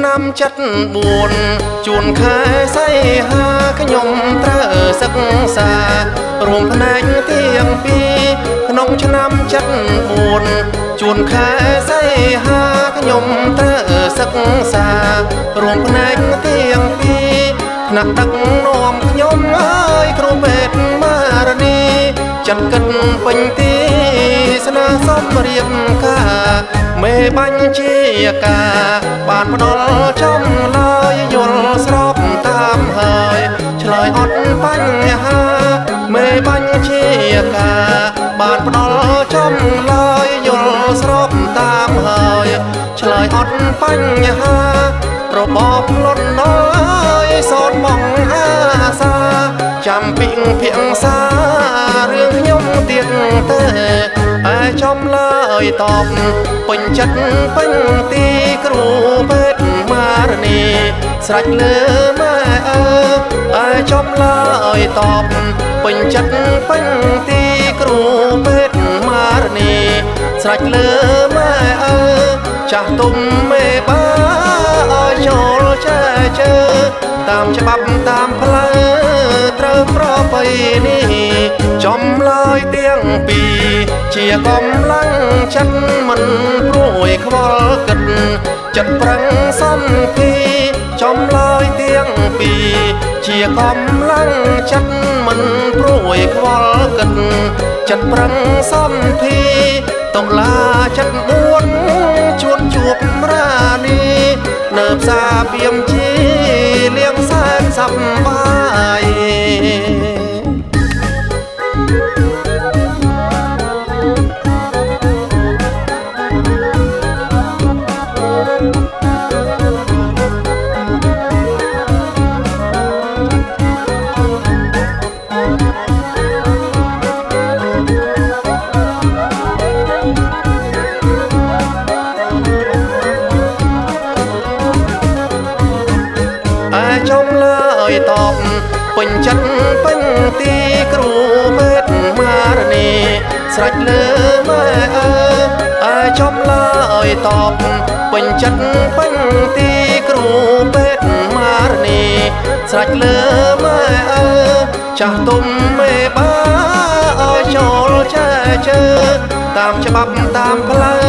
ឆ្នាំ74ជួនខែសីហាខ្ញុំត្រូវសិក្សារួមផ្នែកទាំងពីរក្នុងឆ្នាំ74ជួនខែសីហាខ្ញុំត្រូវសិក្សារួមផ្នែកទាំងពីរថ្នាក់ដឹកនាំខ្ញុំអើយគ្រូពេទ្យមារនីចាត់កិនពេញទីស្នើសុំរៀបការមេបញ្ជាការបានផ្ដល់ចំឡើយយល់ស្របតាមហើយឆ្លើយអត់បញ្ហាមេបញ្ជាការបានផ្ដល់ចំឡើយយល់ស្របតាមហើយឆ្លើយអត់បញ្ហារបបលន់ណយសោតមកអាសាចាំពីងភាសារឿងខ្ញុំទៀតទេឯចំឡើយតបពេញចិត្តពេញទីគ្រូពេទ្យមារនីស្រេចលើម៉ែឯចំឡើយតបពេញចិត្តពេញទីគ្រូពេទ្យមារនីស្រេចលើម៉ែចាស់ទុំមេបាឲ្យចូលចែជើតាមច្បាប់តាមផ្លូវត្រូវប្រពៃនេះចំឡើយទាំងពីរជាកម្លាំងចិត្តមិនព្រួយខ្វល់គិតចិត្តប្រឹងសំភីចំឡើយទាំងពីរជាកម្លាំងចិត្តមិនព្រួយខ្វល់គិតចិត្តប្រឹងសំភីតុលាចិត្ត4ជួនជួបរានីនៅផ្សារពីមជីលៀងសែនសប្បាយចំឡើយតបពេញចិត្តពេញទីគ្រូពេទ្យមារនីស្រេចលើម៉ែចំឡើយតបពេញចិត្តពេញទីគ្រូពេទ្យមារនីស្រេចលើម៉ែចាស់ទុំមេបាឲ្យចូលចែជើតាមច្បាប់តាមផ្លូវ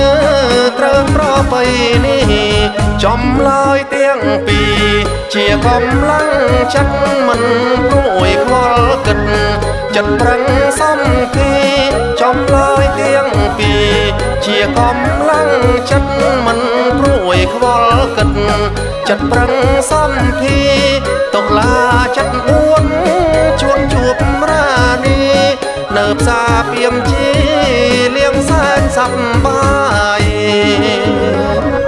ត្រូវប្រពៃនេះចំឡើយទាំងពីរជាកម្លាំងចិត្តមិនព្រួយខ្វល់គិតចិត្តប្រឹងសំភីចំឡើយទាំងពីរជាកម្លាំងចិត្តមិនព្រួយខ្វល់គិតចិត្តប្រឹងសំភីតុលាចិត្ត4ជួនជួបរានីនៅផ្សារពីមជីលៀងសែនសប្បាយម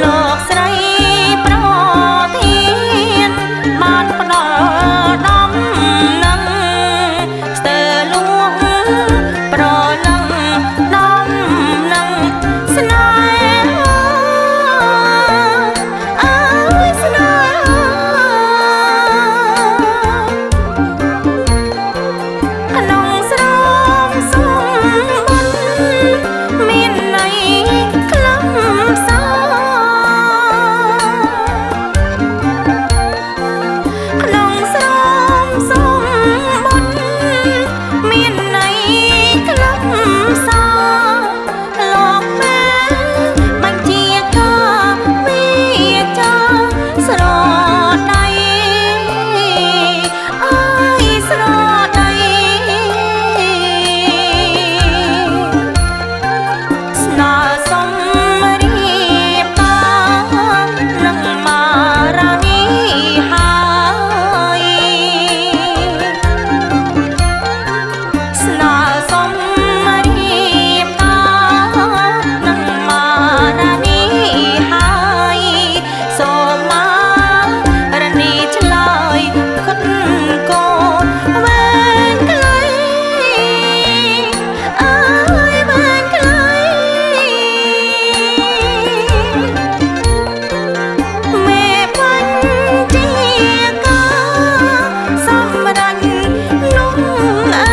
លោកស្រីប្រធានបានផ្ដល់ដំណឹងស្ទើរលួងប្រលឹងដំណឹងស្នេហាអើយស្នេហាក្នុងស្រោមសុំបុណ្យមានន័យខ្លឹមសារក្នុងស្រោមសុំបុណ្យមានន័យខ្លឹមសារលោកម៉ែបញ្ជាការវិចាស្រដៃអើយស្រដៃស្នើសុំរៀបការនឹងមារានីហើយស្នើសុំរៀបការនឹងមារានីហើយសូមមារានីឆ្លើយខុតកូនវែងខ្លីអើយវែងខ្លីមេបញ្ជាការសម្រេចនោះអី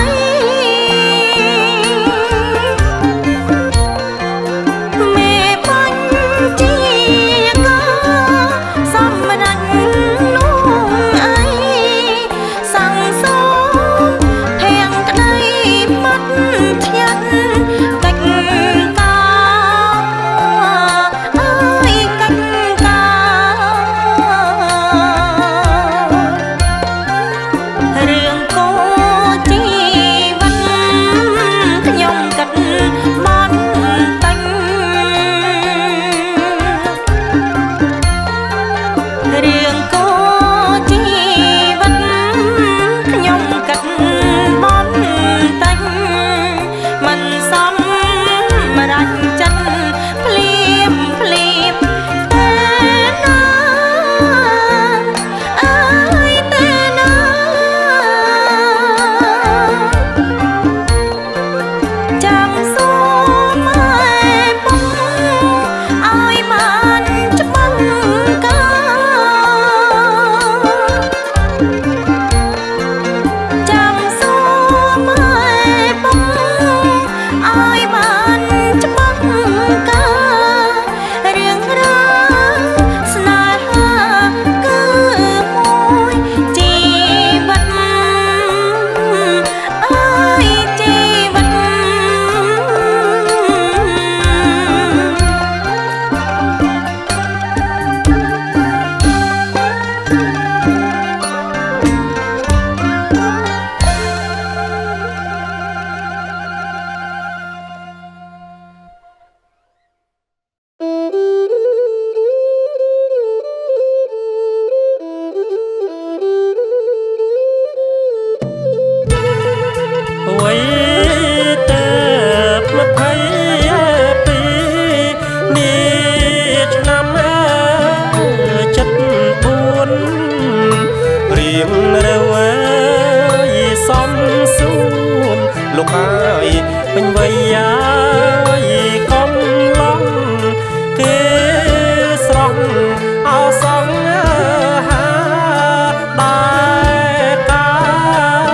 មេបញ្ជាការសម្រេចនោះអីសង្សោមធាងក្តីមាត់ឆ្ញាត់កិច្ចការអើយកិច្ចការរឿងគូជីវិតខ្ញុំគិតបានតាញ់រឿងគូជីវិតខ្ញុំគិតបានតាញ់មិនសមរ៉ាច់ចិត្តភ្លាមភ្លាមទេណាអើយទេណាចាំសូមម៉ែពុកឲ្យបានច្បាស់ការចាំសូមម៉ែពុកឲ្យបានច្បាស់ការរឿងរ៉ាវស្នេហាគឺមួយជីវិតអើយជីវិតវ័យតែ22នេះឆ្នាំ74រៀងរវើយសំសួនលោកអើយពេញវ័យយាយកុំឡងគេស្រស់អោសងហាដែរកាល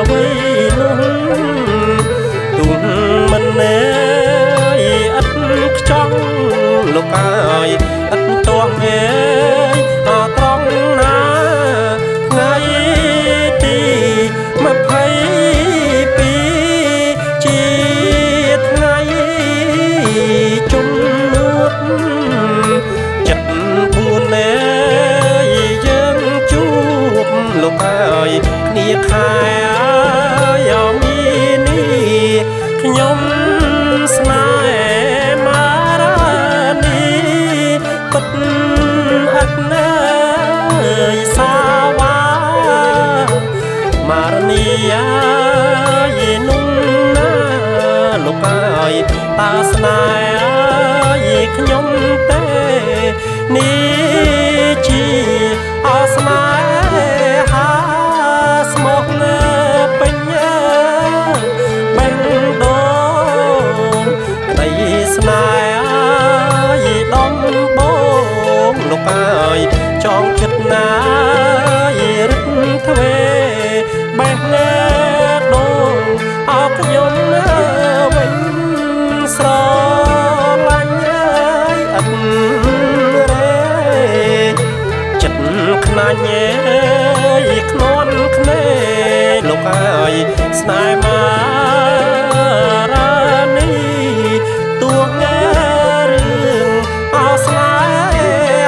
វ័យនោះទុំមិនណែអត់ខ្ចង់លោកអើយអត់ទាស់អើយអត្រង់ណាថ្ងៃទី22ជាថ្ងៃជុំនួតចិត្ត4យើងជួបលោកអើយគ្នាខែយោមីនេះខ្ញុំស្នេហ៍មារានីពិតអត់ណាយសាវ៉ាមារនីយាយនោះណាលោកអើយតាស្នេហ៍ខ្ញុំទេ ញ់ខ្នន់ខ្នេលោកអើយស្នេហ៍មារានីទួងរឿងអស្នេ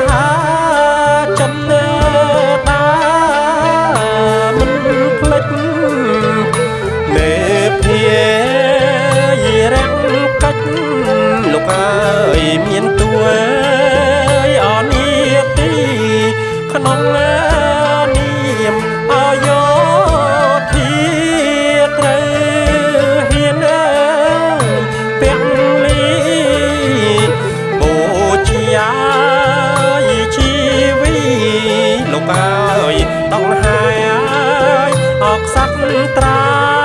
ហាចំណេតាមិនភ្លេចមេភារាំងកាច់លោកអើយមានតួអនីទីក្នុងនាមអយោធាត្រូវហ៊ានពាក់លីបូជាជីវីលោកអើយដងហើយអកសត្រា ក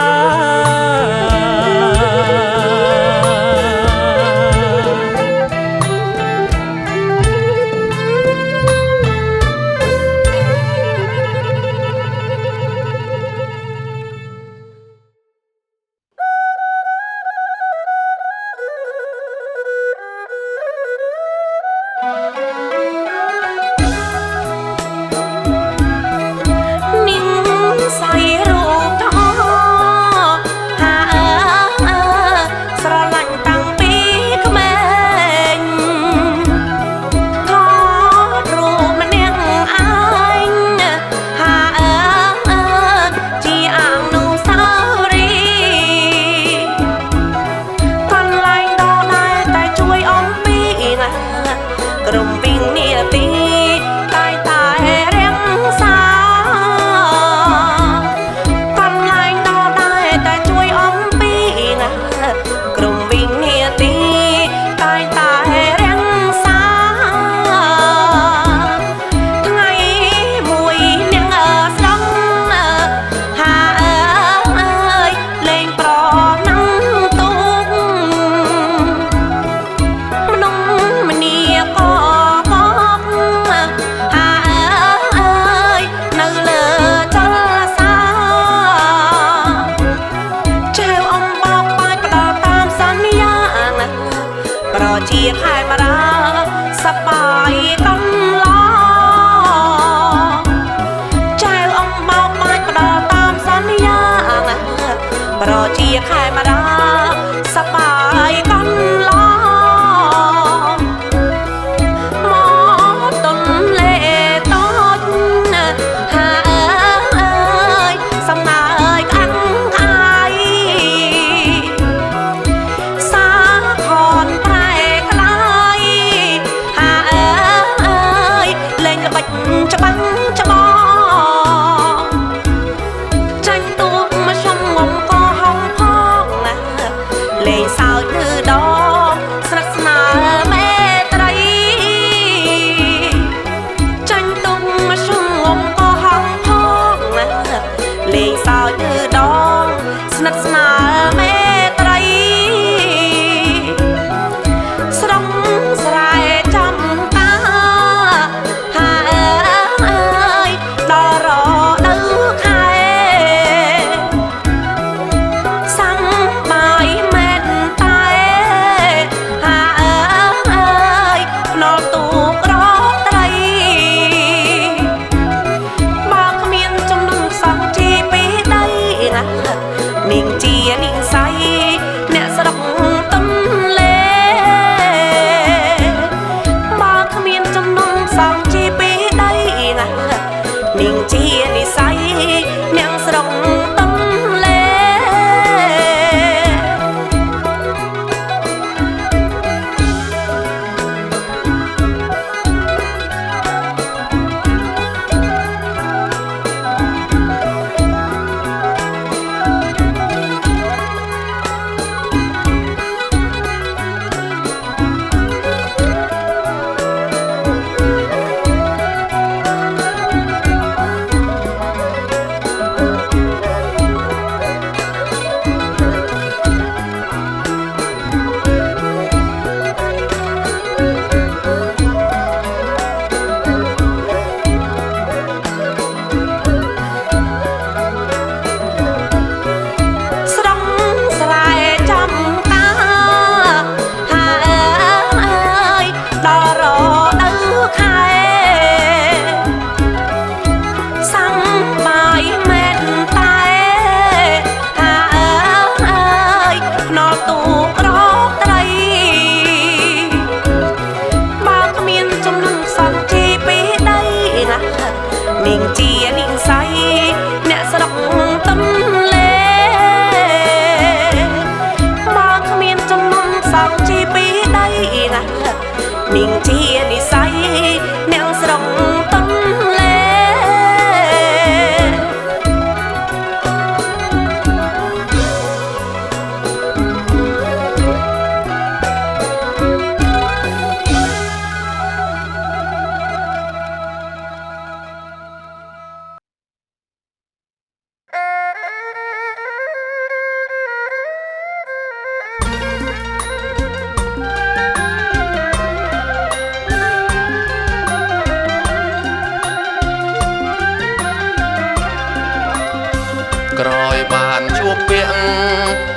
ជួបពាក់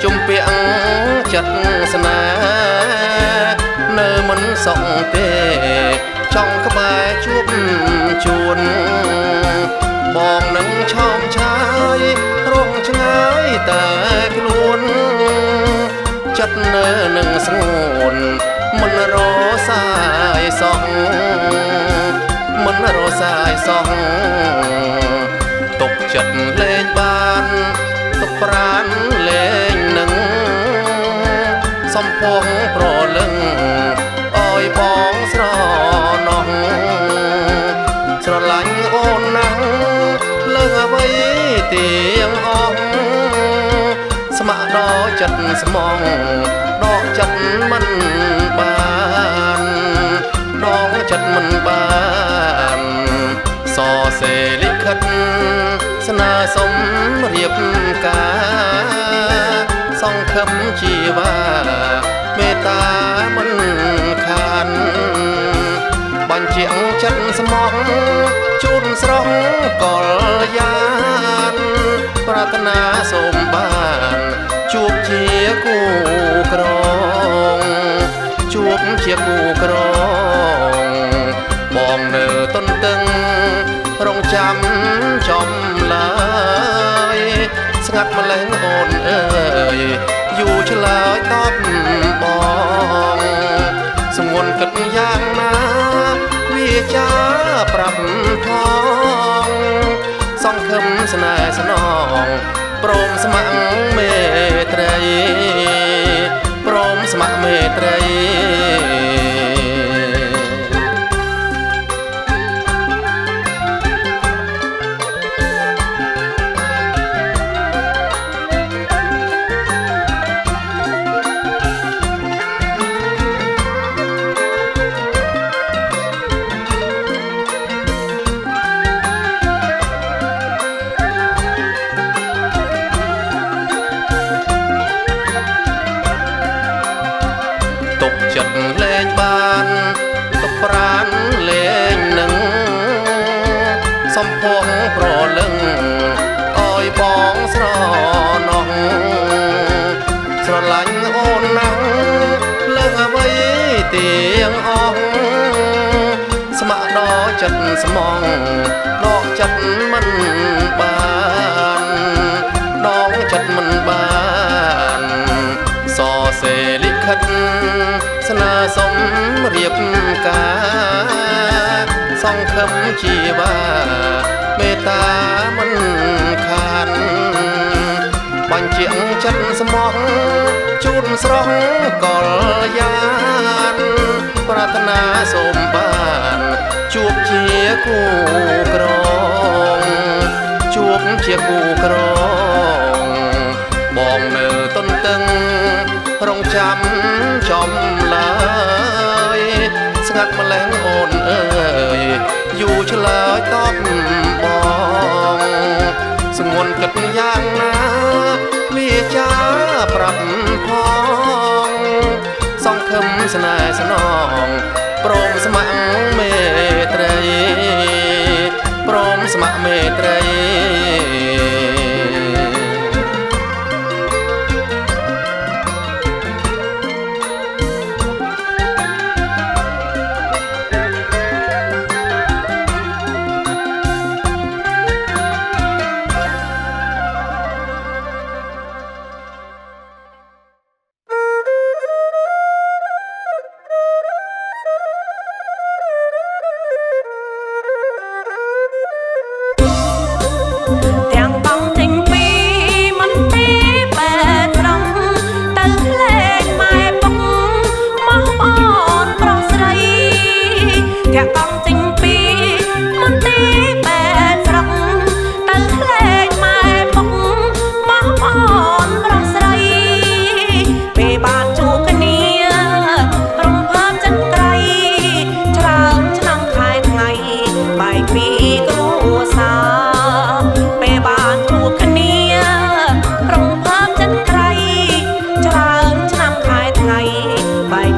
ជុំពាក់ចិត្តស្នេហ៍នៅមិនសក់ទេចង់ក្បែរជួបជួនបងនឹងឆោមឆាយរងឆ្ងាយតែខ្លួនចិត្តនៅនឹងស្ងួនមិនរសាយសោះមិនរសាយសោះទុកចិត្តលេងបានទុកប្រាណលេងនឹងសំពងប្រលឹងអើយបងស្រណោះស្រឡាញ់អូនណាស់លើអ្វីទៀងអស់ស្ម័គ្រដល់ចិត្តស្មងដកចិត្តមិនបានដកចិត្តមិនបានសរសេរលិខិតស្នើសុំរៀបការសង្ឃឹមជីវ៉ាមេត្តាមិនខានបញ្ជាចិត្តស្មោះជូនស្រស់កលយានប្រាថ្នាសូមបានជួបជាគូក្រងជួបជាគូក្រងបងនៅទន្ទឹងរងចាំចំឡើយស្ងាត់ម្លេះអូនអើយយូរឆ្លើយតបបងស្ងួនគិតយ៉ាងណាវាចាប្រាប់ផងសង្ឃឹមស្នេហ៍ស្នងព្រមស្ម័គ្រមេត្រីព្រមស្ម័គ្រមេត្រីទុកចិត្តលេងបានទុកប្រាណលេងនឹងសំពងប្រលឹងអើយបងស្រណោះស្រឡាញ់អូនណាស់លើអ្វីទៀងអស់ស្ម័គ្រដល់ចិត្តស្មងដកចិត្តមិនបានដកចិត្តមិនបានសរសេរលិខិតស្នើសុំរៀបការសង្ឃឹមជីវ៉ាមេត្តាមិនខានបញ្ជាចិត្តស្មោះជូនស្រស់កលយានប្រាថ្នាសូមបានជួបជាគូក្រងជួបជាគូក្រងបងនៅទន្ទឹងរងចាំចំឡើយស្ងាត់ម្លេះអូនអើយយូរឆ្លើយតបបងស្ងួនគិតយ៉ាងណាវាចាប្រាប់ផងសង្ឃឹមស្នេហ៍ស្នងព្រមស្ម័គ្រមេត្រីព្រមស្ម័គ្រមេត្រី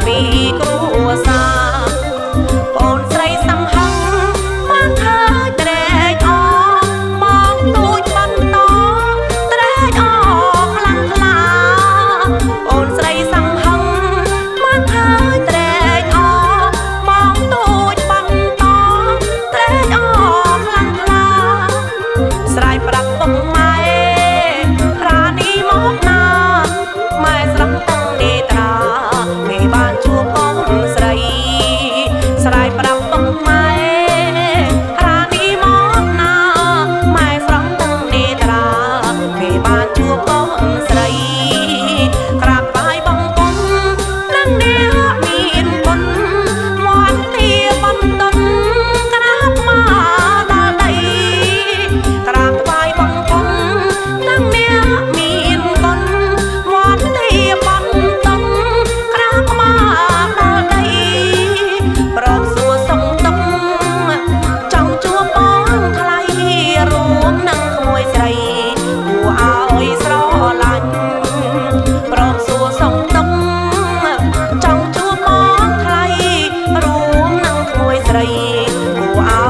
ពីគ្រួសារបងស្រី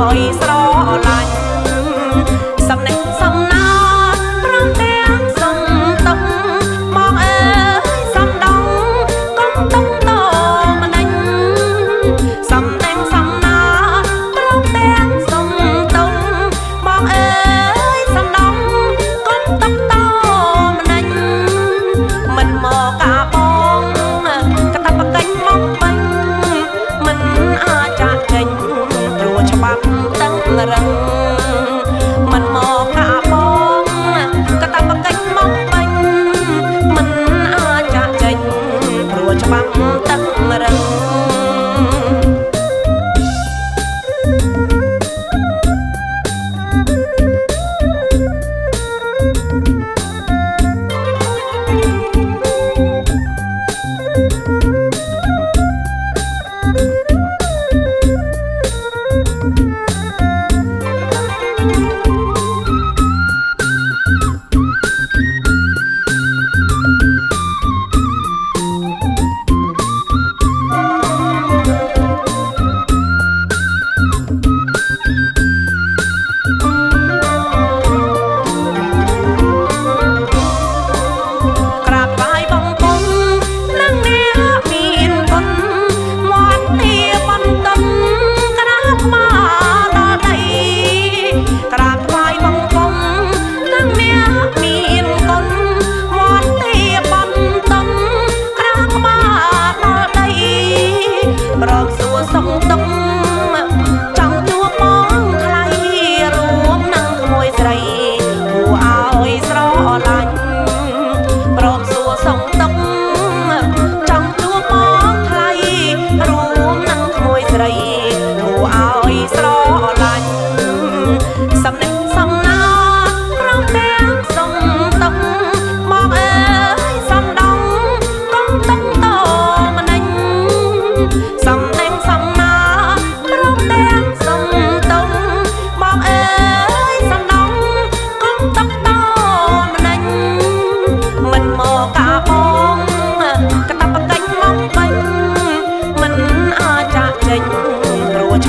ឲ្យស្រឡាញ់សំណេះសំណាព្រមទាំងសំទុំមកអើយសំដងកុំទុំតម្នេញសំណេះសំណាព្រមទាំងសំទុំមកអើយសំដងកុំទុំតម្នេញមិនមកកាបងកតាបកិច្ចមកបាញ់មិនអាចចាក់ចេញព្រោះច្បាប់តឹងរឹងមិនមកកាបងកតាបកិច្ចមកបាញ់មិនអាចចាក់ចេញព្រោះច្បាប់តឹងរឹង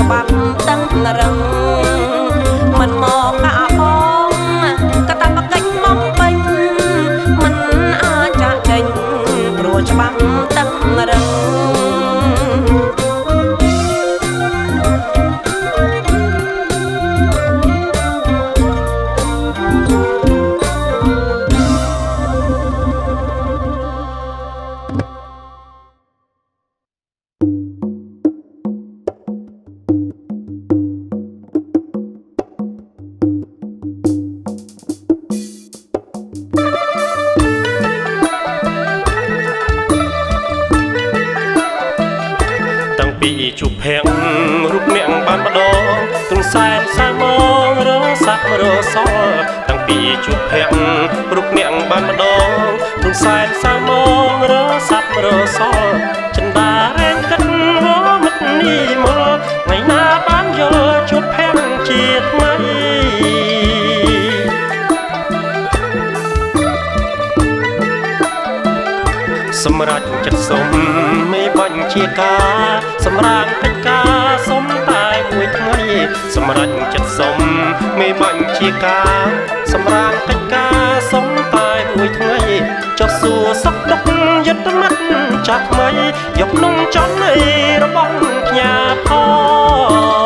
ច្បាប់តឹងរឹងមិនមកកាបងកតាបកិច្ចមកពេញមិនអាចចាក់ចេញព្រោះច្បាប់តឹងរឹងជួបភាំងរូបអ្នកបានម្ដងទុំសែនសាមងរសាក់រសតាំងពីជួបភាំងរូបអ្នកបានម្ដងទុំសែនសាមងរសាក់រសចិន្តារែងកិនវមិតនេះមកថ្ងៃណាបានយល់ជួបភាំងជាថ្មីសម្រាប់ចិត្តសុំមេបញ្ជាការសម្រាប់កិច្ចការសុំតែមួយថ្ងៃសម្រាប់ចិត្តសុំមេបញ្ជាការសម្រាប់កិច្ចការសុំតែមួយថ្ងៃចុះសួរសុខទុក្ខយុទ្ធមិត្តចាស់ថ្មីយកនំចំណីរបស់ផ្ញើផង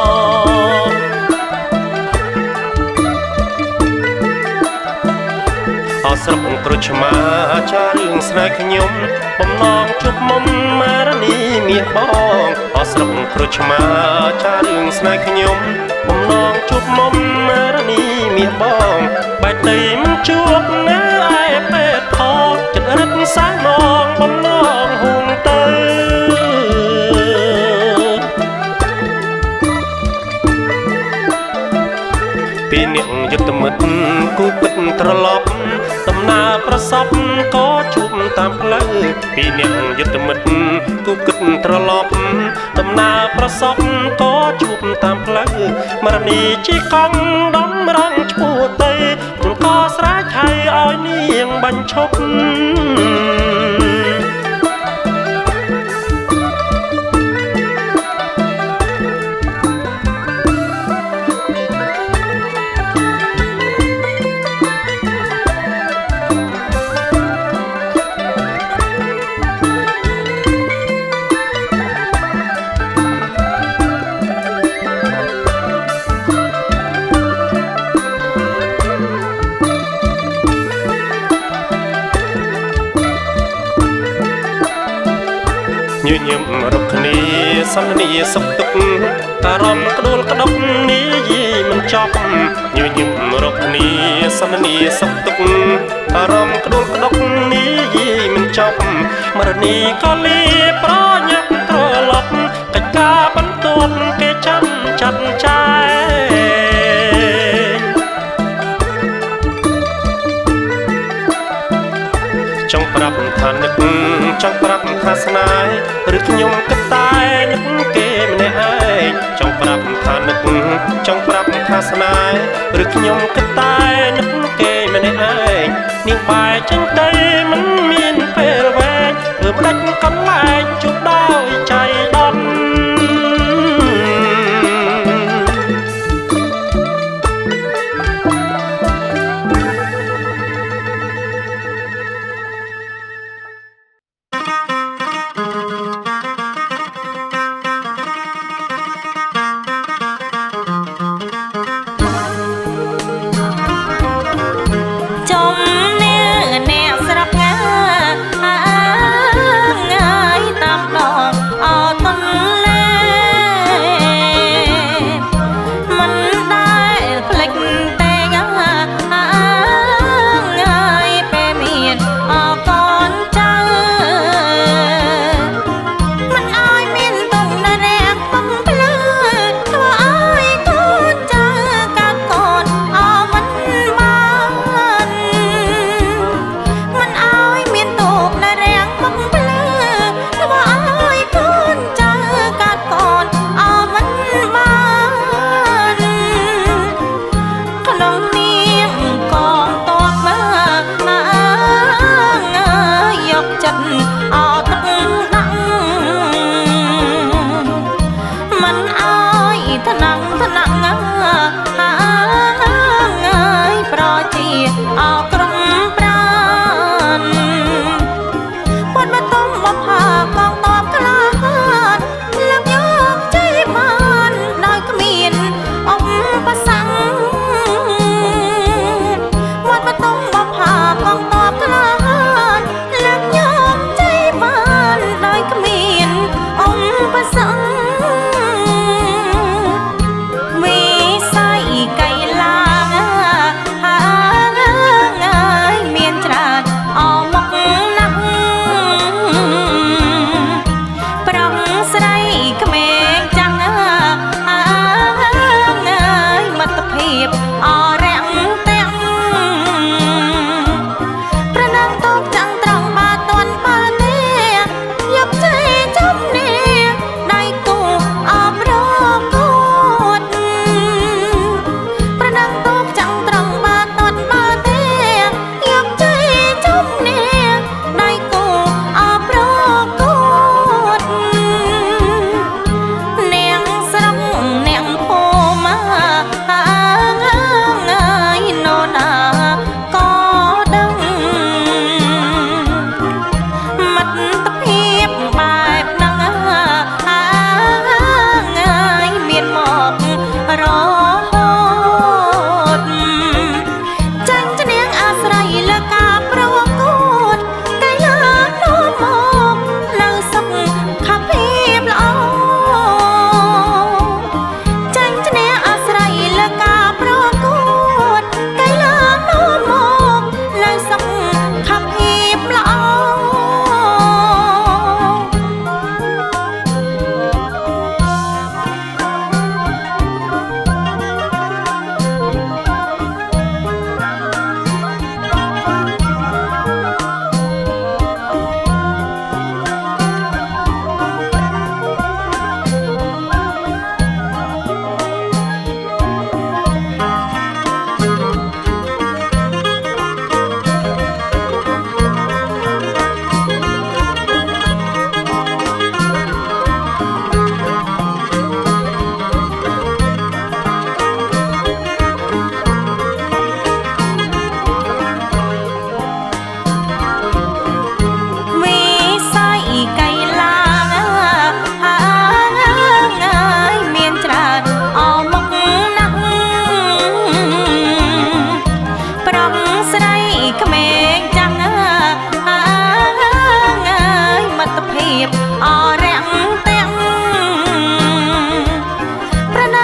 អស្រុកគ្រុឆ្មាចារឿងស្នេហ៍ខ្ញុំបំណងជួបមុំម៉ារនីមាសបងអស្រុកគ្រុឆ្មាចារឿងស្នេហ៍ខ្ញុំបំណងជួបមុំម៉ារនីមាសបងបែកទីមិនជួបនៅឯពេទ្យផងចិត្តរឹកសានងបំណងហួងទៅពីអ្នកយុទ្ធមិត្តគូពិតត្រឡប់ដំណើរប្រសពក៏ជួបតាមផ្លូវពីអ្នកយុទ្ធមិត្តគូគិតត្រឡប់ដំណើរប្រសពក៏ជួបតាមផ្លូវមរនីជីកង់ដំរងឈ្មោះទៅខ្ញុំក៏ស្រែកហៅឲ្យនាងបាញ់ឈប់ ញញឹមរកគ្នាសន្និសុខទុក្ខអារម្មណ៍ក្ដួលក្តុកនេះយីមិនចប់ញញឹមរកគ្នាសន្និសុខទុក្ខអារម្មណ៍ក្ដួលក្តុកនេះយីមិនចប់មរនីក៏លីប្រញាប់ត្រឡប់កិច្ចការបន្ទាប់គេចាំចាត់ចែងចង់ប្រាប់ថានឹកចង់ប្រាប់ថាស្នេហ៍ឬខ្ញុំគិតតែនឹកគេម្នាក់ឯងចង់ប្រាប់ថានឹកចង់ប្រាប់ថាស្នេហ៍ឬខ្ញុំគិតតែនឹកគេម្នាក់ឯងនាងបែរចេញទៅមិនមានពេលវែងធ្វើមិនដាច់កន្លែងជួបដោយចៃដន្យ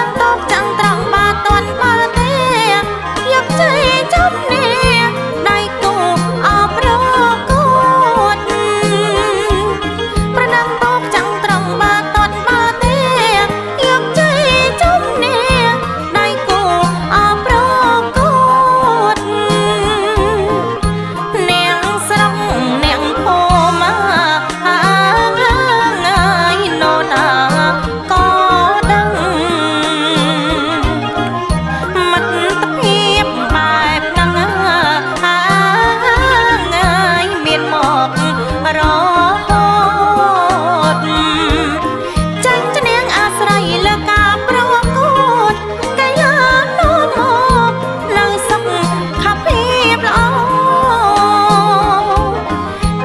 ងតកចាំងត្រង់បាតាន់បាទេយកใจจบเนี่ยได้กูเอาประกวดประนังตกจังตรงบาตอนบาเตียយកใจจบเนี่ยได้กูเอาประกวดเนียงสร้างเนียงโพมาหาเงินไงโนนาก็ดังมันตะเพียบแบบนังหาไงเมียนหมอกรอดจังจะเนียงอาศัยเลือกกาประกวดกายานโนนหมอกลังสักขับเพียบล้อ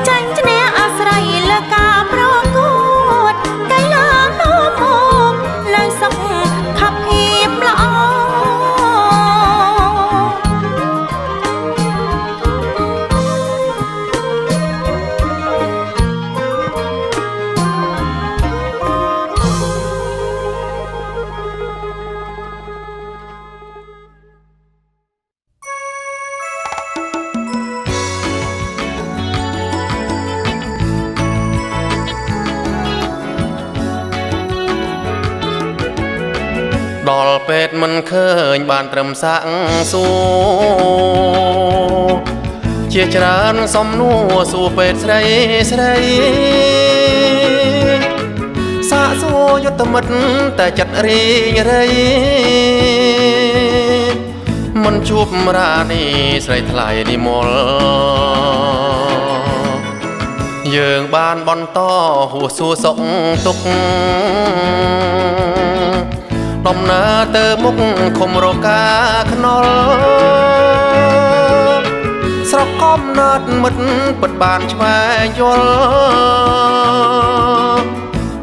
จังจะเนียงอาศัยเลือกกาประกวดกายานโนนหมอกลังสักขับเพียบล้อ ដល់ពេទ្យមិនឃើញបានត្រឹមសាក់សួរជាច្រើនសំណួរសួរពេទ្យស្រីស្រីសាកសួរយុទ្ធមិត្តតែចិត្តរីងរៃមិនជួបរានីស្រីថ្លៃនិមលយើងបានបន្តហួសសួរសុខទុក្ខដំណើរទៅមុខខំរកាខ្នល់ស្រុកកំណើតមិត្តពិតបានឆ្វែងយល់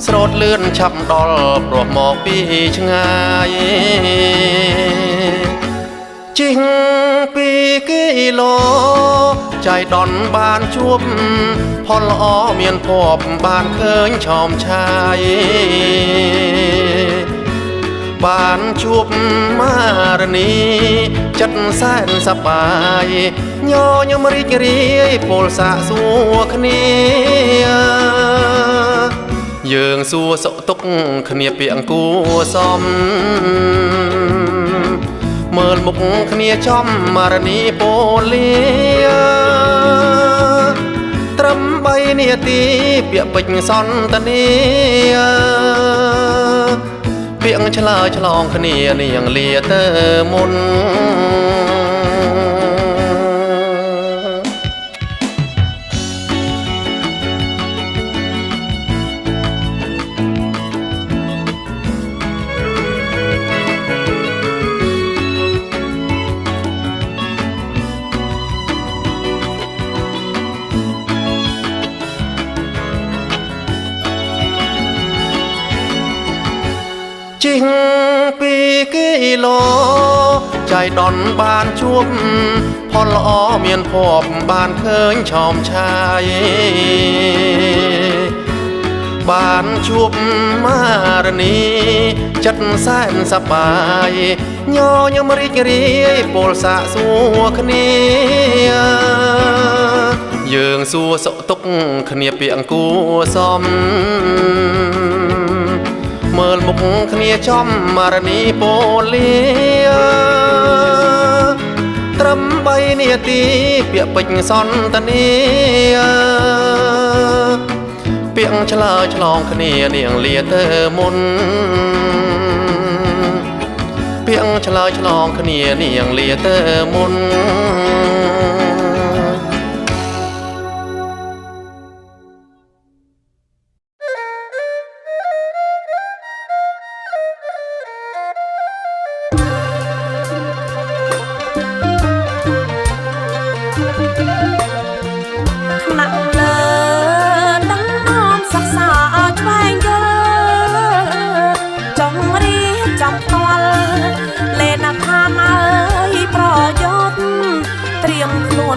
ស្រោតលឿនឆាប់ដល់ព្រោះមកពីឆ្ងាយជីង2 គីឡូចៃដន្យបានជួបផលល្អមានភ័ព្វបានឃើញឆោមឆាយបានជួបមារនីចិត្តសែនសប្បាយញញឹមរីករាយពោលសាកសួរគ្នាយើងសួរសុខទុក្ខគ្នាពាក្យគួសមមើលមុខគ្នាចំមារនីពោលាត្រឹម3 នាទីពាក្យពេចន៍សន្ទនាពាក្យឆ្លើយឆ្លងគ្នានាងលាទៅមុនជីង2 គីឡូចៃដន្យបានជួបផលល្អមានភ័ព្វបានឃើញឆោមឆាយបានជួបមារនីចិត្តសែនសប្បាយញញឹមរីករាយពោលសាកសួរគ្នាយើងសួរសុខទុក្ខគ្នាពាក្យគួសមមើលមុខគ្នាចំមារនីពោលាត្រឹម3 នាទីពាក្យពេចន៍សន្ទនាពាក្យឆ្លើយឆ្លងគ្នានាងលាទៅមុនពាក្យឆ្លើយឆ្លងគ្នានាងលាទៅមុន ខ្លួន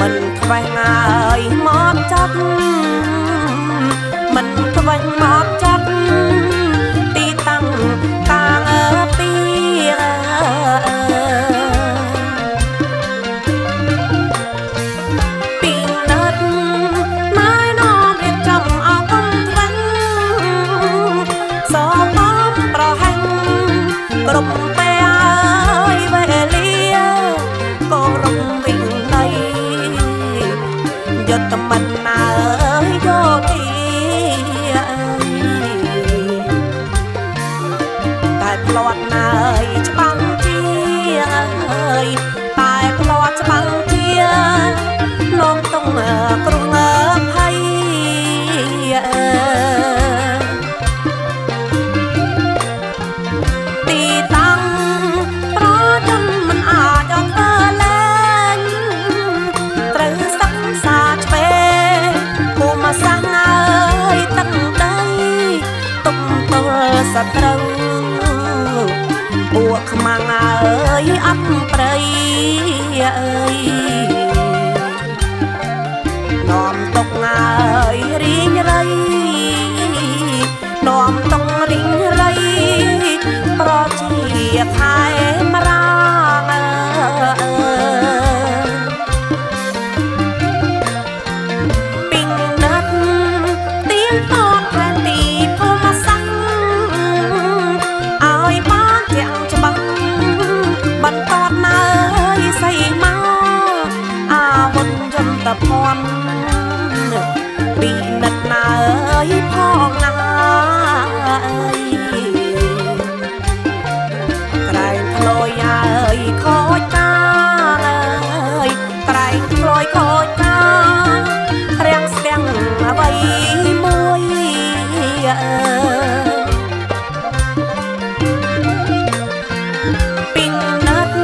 មិនខ្វះងាយមកចាត់មិនខ្វះមកចាត់ទីតាំងកាងពីពីណាត់ណៃនំរៀបចំអកុំថ្វិញសបំប្រហែងគ្រប់ពេលវេលាក៏រំវិញដៃយុទ្ធមិនណាយោទីតែផ្លាត់ណាយច្បាំងជាតែផ្លាត់ច្បាំងជានោមតុងគ្រងភ័យទីតាំងប្រយ័ត្នមិនអាចអត់ធ្វើលែងត្រូវសិក្សាឆ្វេងភូមិសាស្ត្រអើយទឹកដីទុំទល់សត្រូវពួកខ្មាំងអើយអត់ព្រៃអើយនាំទុកអើយរីងរៃនាំតុងរីងរៃប្រជាខែមរាងពីងណាត់ទៀងតតផែនទីភូមិសាស្ត្រឲ្យបានទាំងច្បាស់បន្តនៅសៃមកអាវុធយន្តភ័ណ្ឌពីនិតណាយផងណាយក្រែងក្លយអើយខូចកាយក្រែងក្លយខូចការាំងស្ទាំងអ្វីមួយពីណាត់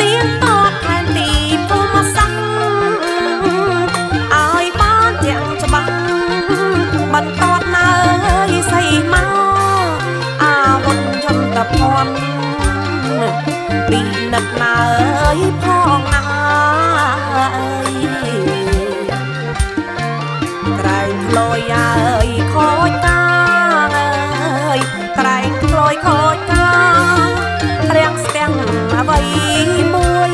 ទៀងតតផែនទីភូមិសាស្ត្រឲ្យបានទាំងច្បាស់បន្តនៅសៃមកអាវុធយន្តភ័ណ្ឌពីនិតណាយផងណាយក្រែងក្លយអើយខូចកាយក្រែងក្លយខូចការាំងស្ទាំងអ្វីមួយ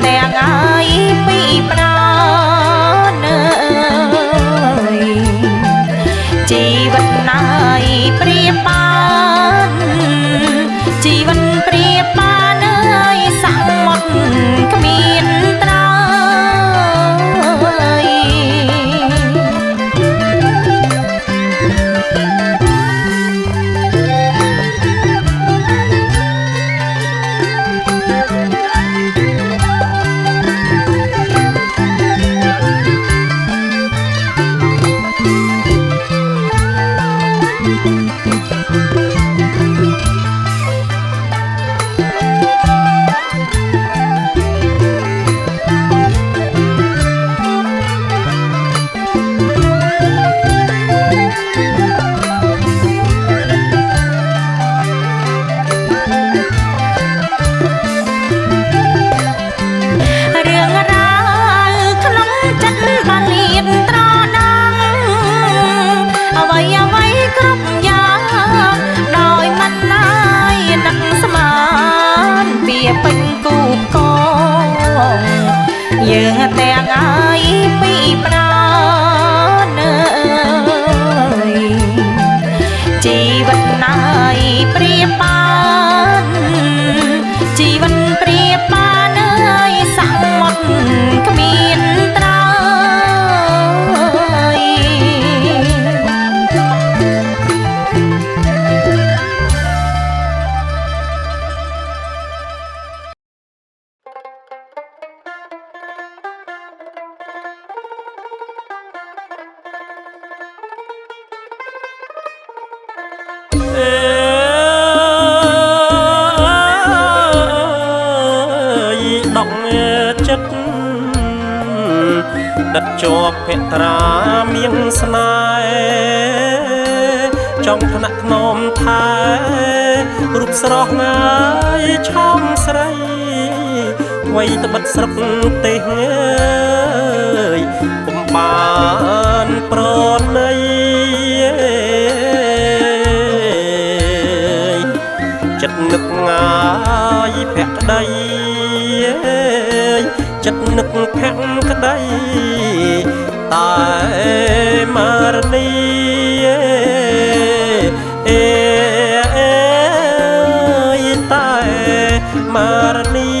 ទាំងអើយពីប្រាណើយជីវិតណាយព្រាបបានជីវិតព្រាបបានអើយសមុទ្រគ្មានត្រើយយើងទាំងអើយពីប្រាណើយជីវិតណាយព្រាបបានជីវិតព្រាបបានអើយសមុទ្រគ្មានត្រើយចិត្តដិតជាប់ភក្ត្រាមៀងស្នេហ៍ចង់ថ្នាក់ថ្នមថែរូបស្រស់ងាយឆោមស្រីវ័យត្បិតស្រុកទេសងើយពុំបានប្រណីចិត្តនឹកងាយភក្តីចិត្តនឹកភក្តីតែមារនីតែមារនី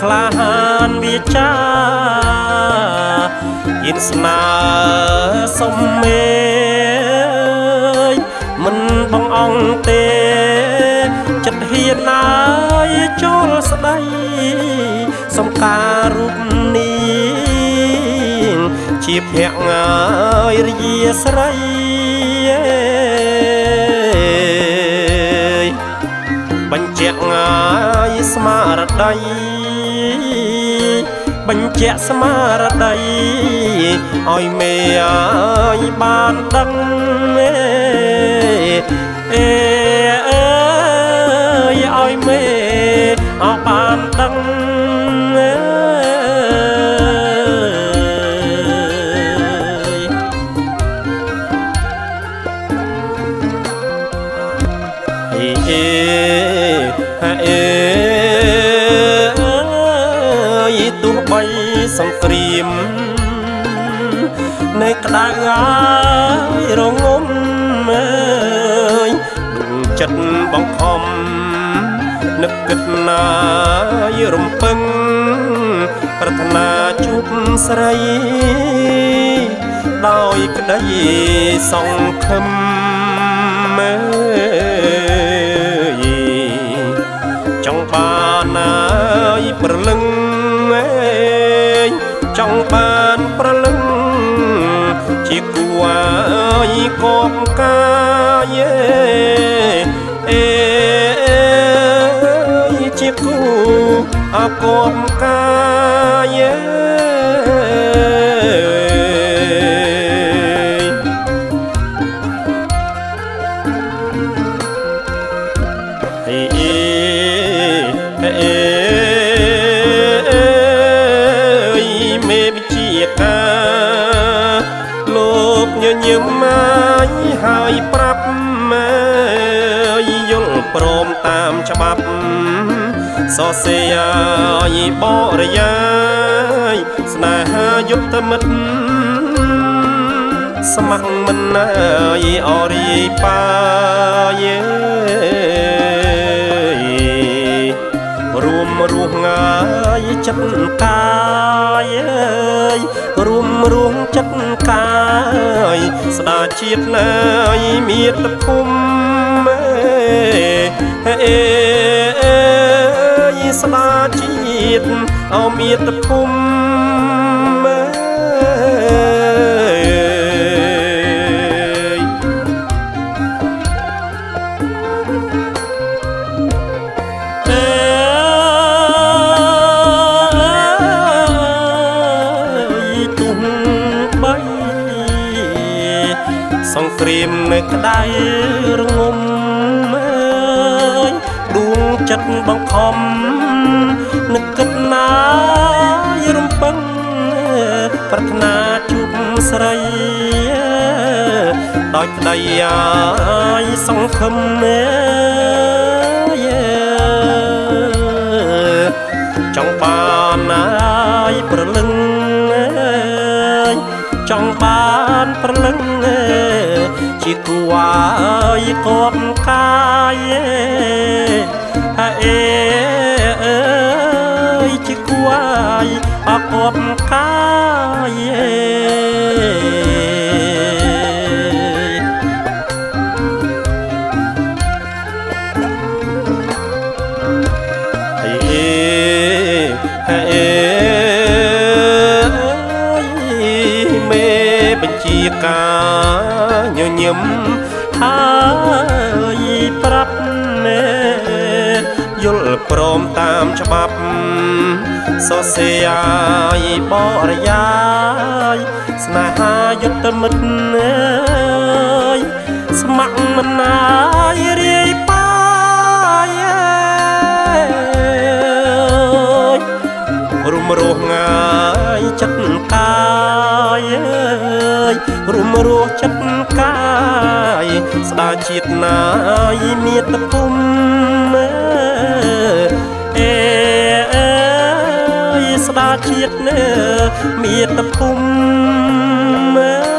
ក្លាហានវាចាយិនស្នាសុំមេមិនបងអង្គទេចិត្តហ៊ានណាយចូលស្ដីសំការរូបនេះជាភក្ងាយរាស្រីបញ្ជាក់ងាយស្មារតីបញ្ជាក់ស្មារតីឲ្យមេឲ្យបានដឹងឲ្យមេឲ្យបានដឹងទោះបីសង្គ្រាមនៅក្តៅហើយរងំចិត្តបង្ខំនឹកគិតណាយរំពឹងប្រាថ្នាជួបស្រីដោយក្តីសង្ឃឹមចង់បានណាយប្រលឹងចង់បានប្រលឹងជាគួរឲ្យកបកាយជាគូអកបកាយ ច្បាប់សរសេរឲ្យបរិយាយស្នេហាយុទ្ធមិត្តស្ម័គ្រមិនណាយអរីបាយរួមរស់ងាយចិត្តកាយរួមរស់ចិត្តកាយស្ដាជាតិណាយមាតុភូមិស្ដាជាតិអមាតុភូមិសង្គ្រាមនៅក្តៅរងំដួងចិត្តបង្ខំនឹកគិតណាយរំពឹងប្រាថ្នាជួបស្រីដោយក្តីអាយសង្ឃឹមចង់បានណាយប្រលឹងចង់បានប្រលឹងជាគួរឲ្យគាត់កាយជាគួរឲ្យគាត់កាយមេបញ្ជាការញញឹមហើយប្រាប់យល់ព្រមតាមច្បាប់សរសេរឲ្យបរិយាយស្នេហាយុទ្ធមិត្តស្ម័គ្រមិនណាយរាយបាយរួមរស់ងាយចិត្តកាយរួមរស់ចិត្តកាយស្ដាជាតិណាយមាតុភូមិស្ដាជាតិមាតុភូមិ ក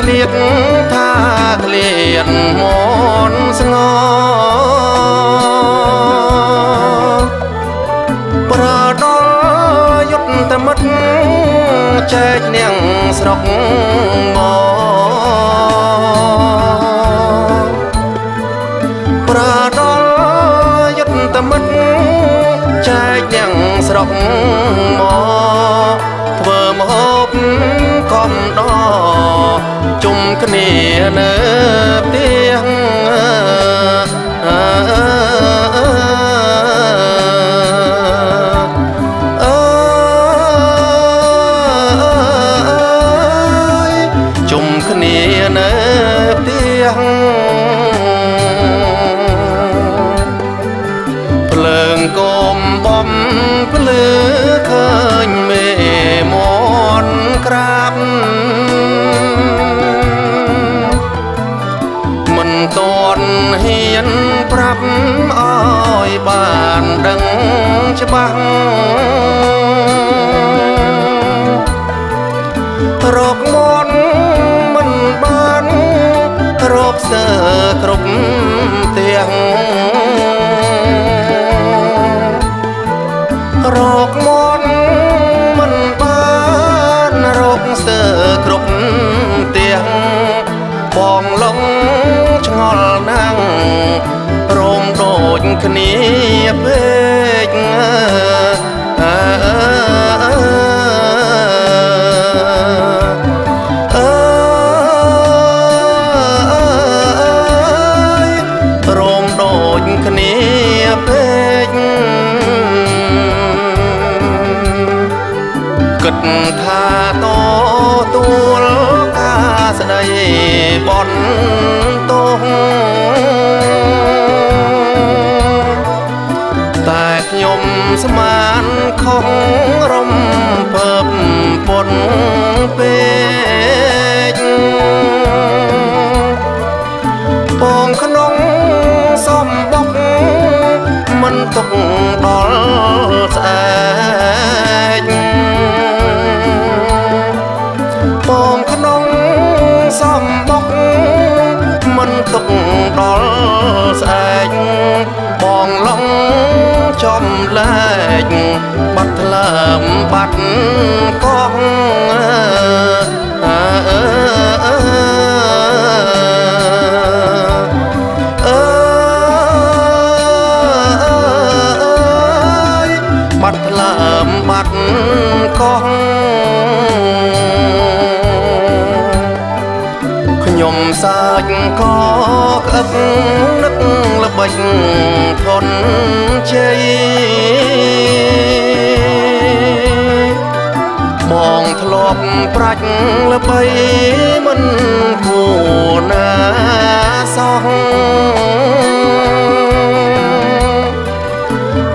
ក្លៀតថាក្លៀតមនស្ងោប្រដល់យុទ្ធមិត្តចែកនាងស្រុកមកប្រដល់យុទ្ធមិត្តចែកនាងស្រុកមកធ្វើម្ហូបកំដរជុំគ្នានៅផ្ទះជុំគ្នានៅផ្ទះភ្លើងកុំបំភ្លឺឃើញមេមនក្រាបមិនទាន់ហ៊ានប្រាប់ឲ្យបានដឹងច្បាស់រកមនមិនបានរកសើគ្រប់ទាំងរកមនមិនបានរកសើគ្រប់ទាំងបងឡងឆ្ងល់ណាស់រោមដូចគ្នាពេករោមដូចគ្នាពេកគិតថាតទួលការស្ដីបន់ទោសតែខ្ញុំស្មានខំរំភើបពុនពេកបងក្នុងសំបុកមិនទុកដល់ស្អែកបងក្នុងសំបុកមិនទុកដល់ស្អែកបងឡងចំលែកបាត់ថ្លើមបាត់កងបាត់ថ្លើមបាត់កងខ្ញុំសាច់ក៏ក្អឹកនឹកល្បិចធនជ័យបងធ្លាប់ប្រាច់ល្បីមិនគួរណាសោះ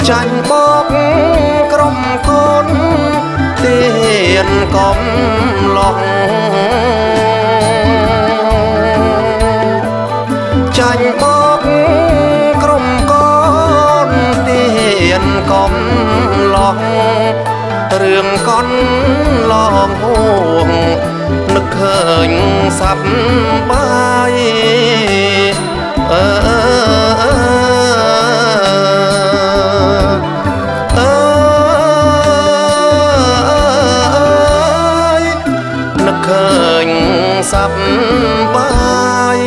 ចាញ់បោកក្រុមកូនទៀនកំឡោះចាញ់បោកក្រុមកូនទៀនកំឡោះរឿងកន់ឡងហួងនឹកឃើញសប្បាយនឹកឃើញសប្បាយ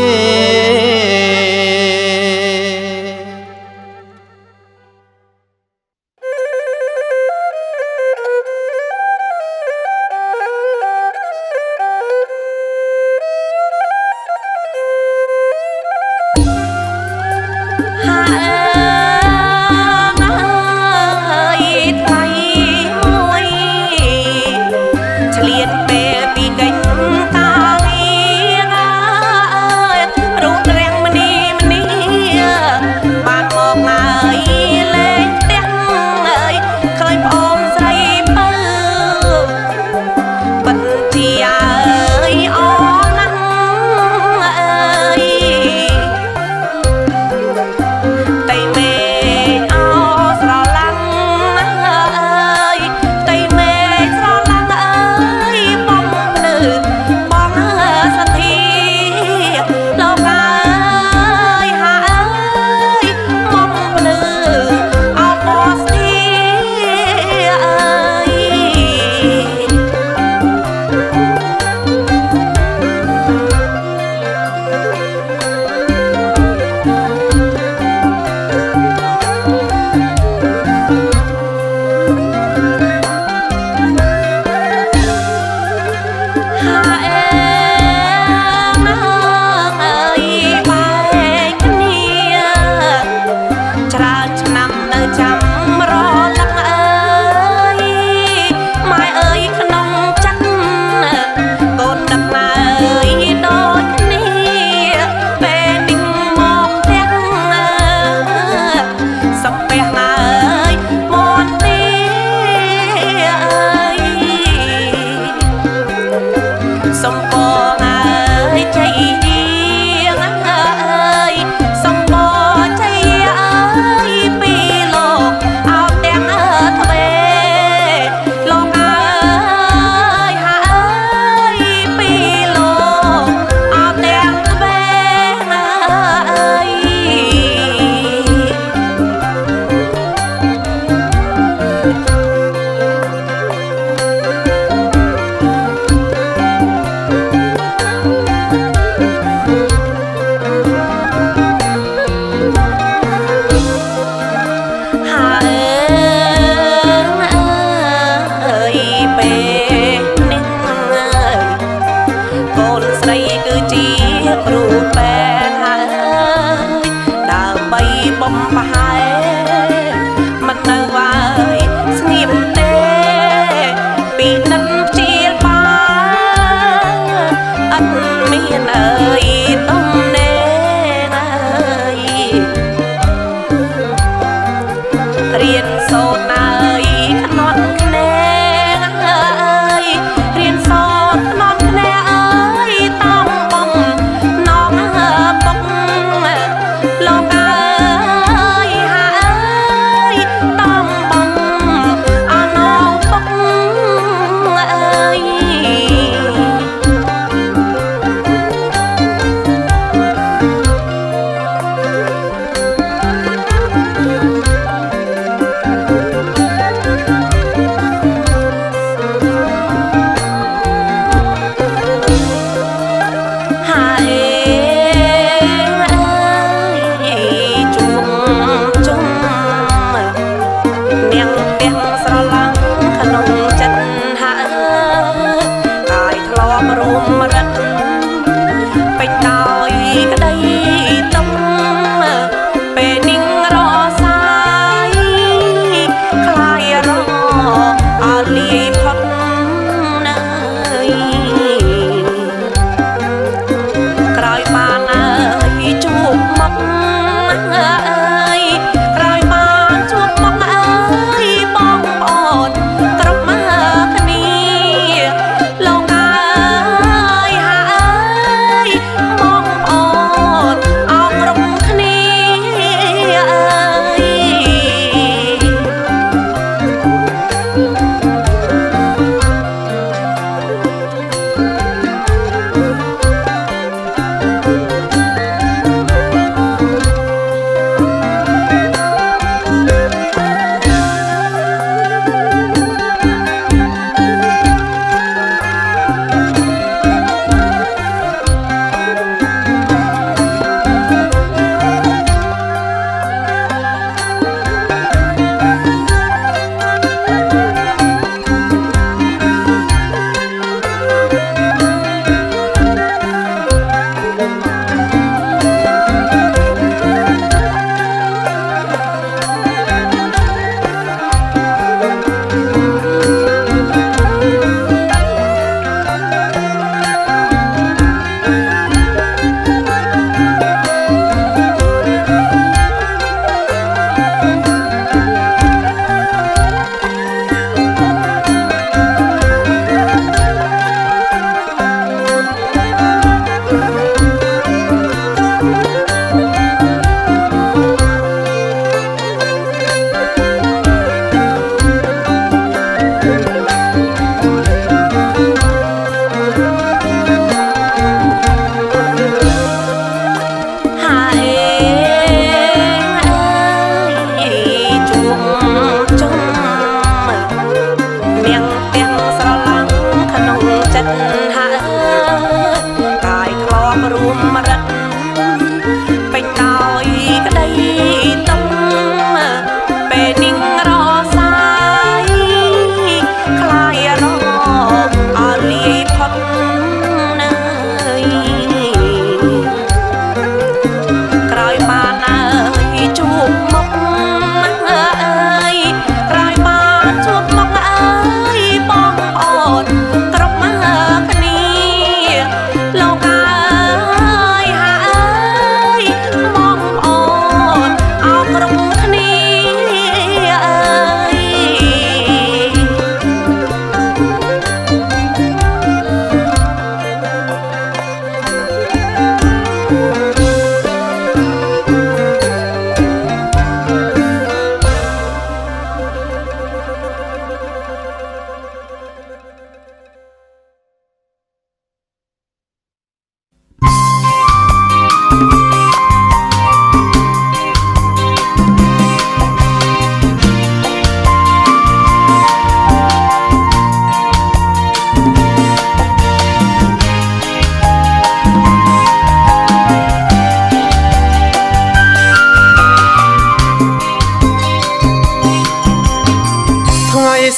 นโสดนายขนอนแคลเอ้ยเรียนโสดขนอนแคลเอ้ยต้องบงน้องบงลองเอ้ยหาเอ้ยต้องบงเอาน้องบงเอ้ย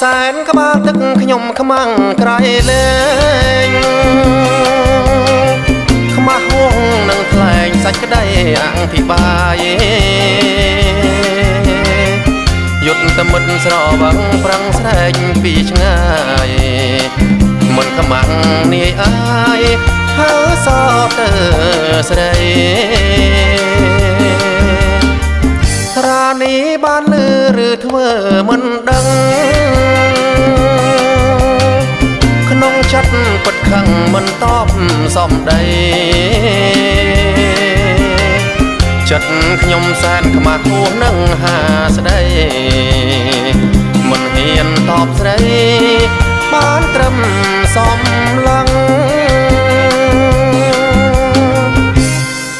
แสนក្បាលទឹកខ្ញុំខ្មាំងក្រៃលែងខ្មាស់ហួងនឹងថ្លែងសាច់ក្តីអធិប្បាយយុទ្ធមិត្តស្រវឹងប្រឹងស្រែកពីឆ្ងាយមិនខ្មាំងនាយអាយហើសទៅស្រីរានីប បានលឺឬធ្វើមិនដឹងក្នុងចិត្តពិតខឹងមិនតបសំដីចិត្តខ្ញុំសែនខ្មាស់ហួសនឹងហាស្ដីមិនហ៊ានតបស្រីបានត្រឹមសំឡឹង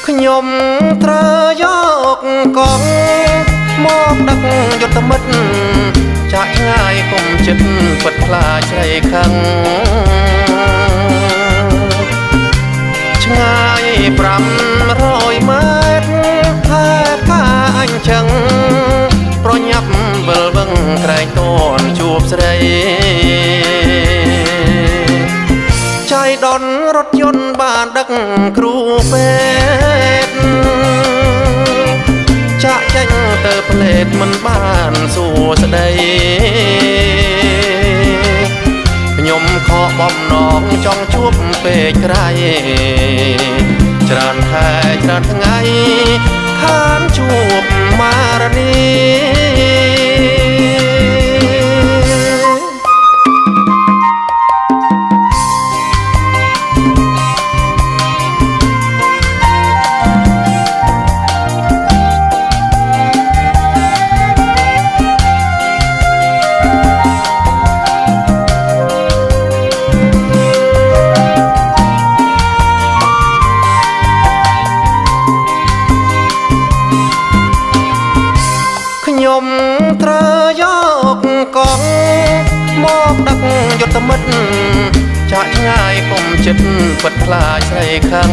ខ្ញុំត្រូវយកកង់មកដឹកយុទ្ធមិត្តចាក់ឆ្ងាយគុំចិត្តពិតខ្លាចស្រីខឹងឆ្ងាយ500ម៉ែត្រហើយថាអញចឹងប្រញាប់វិលវឹងក្រែងតនជួបស្រីចៃដន្យរថយន្តបានដឹកគ្រូពេទ្យចាក់ចេញទៅផ្លេតមិនបានសួស្ដីខ្ញុំខកបំណងចង់ជួបពេកក្រៃច្រើនខែច្រើនថ្ងៃខានជួបមារនីខ្ញុំត្រូវយកកង់មកដឹកយុទ្ធមិត្តចាក់ឆ្ងាយគុំចិត្តពិតខ្លាចស្រីខឹង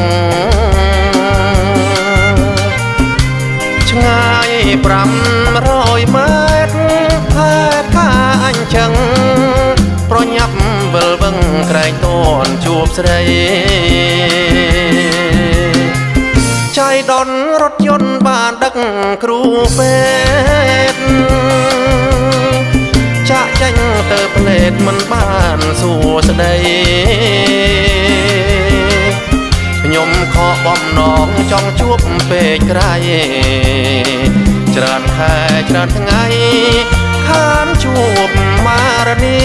ឆ្ងាយ500ម៉ែត្រហើយថាអញចឹងប្រញាប់វិលវឹងក្រែងតនជួបស្រីចៃដន្យរថយន្តបានដឹកគ្រូពេទ្យចាក់ចេញទៅផ្លេតមិនបានសួស្ដីខ្ញុំខកបំណងចង់ជួបពេកក្រៃច្រើនខែច្រើនថ្ងៃខានជួបមារនី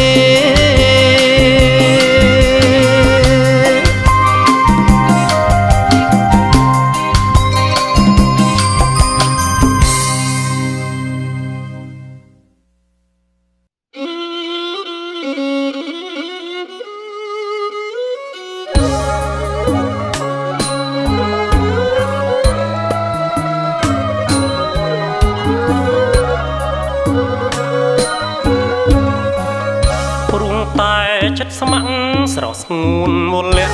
ចិត្តស្ម័គ្រស្រស់ស្ងួនវលៈ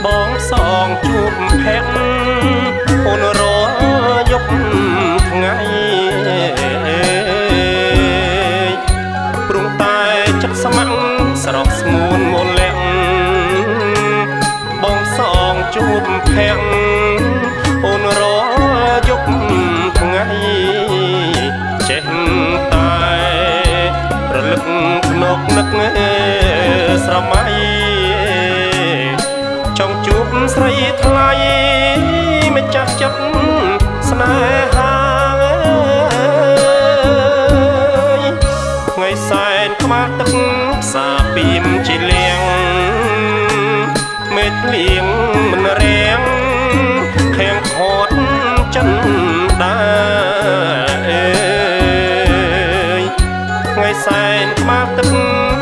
បងសងជួបភ័ក្រអូនរយប់ថ្ងៃព្រមតែចិត្តស្ម័គ្រស្រស់ស្ងួនវលៈបងសងជួបភ័ក្រអូនរយប់ថ្ងៃចេះតែរលឹកនកនឹកស្រមៃចង់ជួបស្រីថ្លៃមិនចាស់ចិត្តស្នេហាថ្ងៃសែនក្បាលទឹកផ្សារពីមជាលៀងមេឃលៀងមិនរាំងខាងខត់ចិនដាថ្ងៃសែនក្បាលទឹក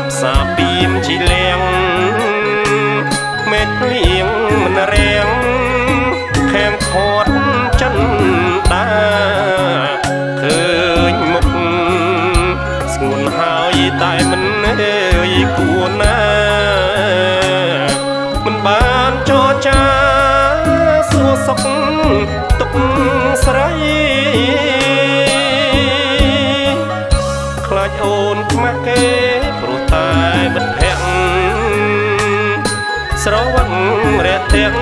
ផ្សារពីមជាលៀងមេឃលៀងមិនរាំងខាងខត់ចិនដាឃើញមុខស្ងួនហើយតែមិនគួរណាមិនបានចរចាសួរសុខទុកស្រីខ្លាចអូនខ្មាស់គេព្រោះតែបិទភ័ក្រស្រវឹងរាក់ទាំង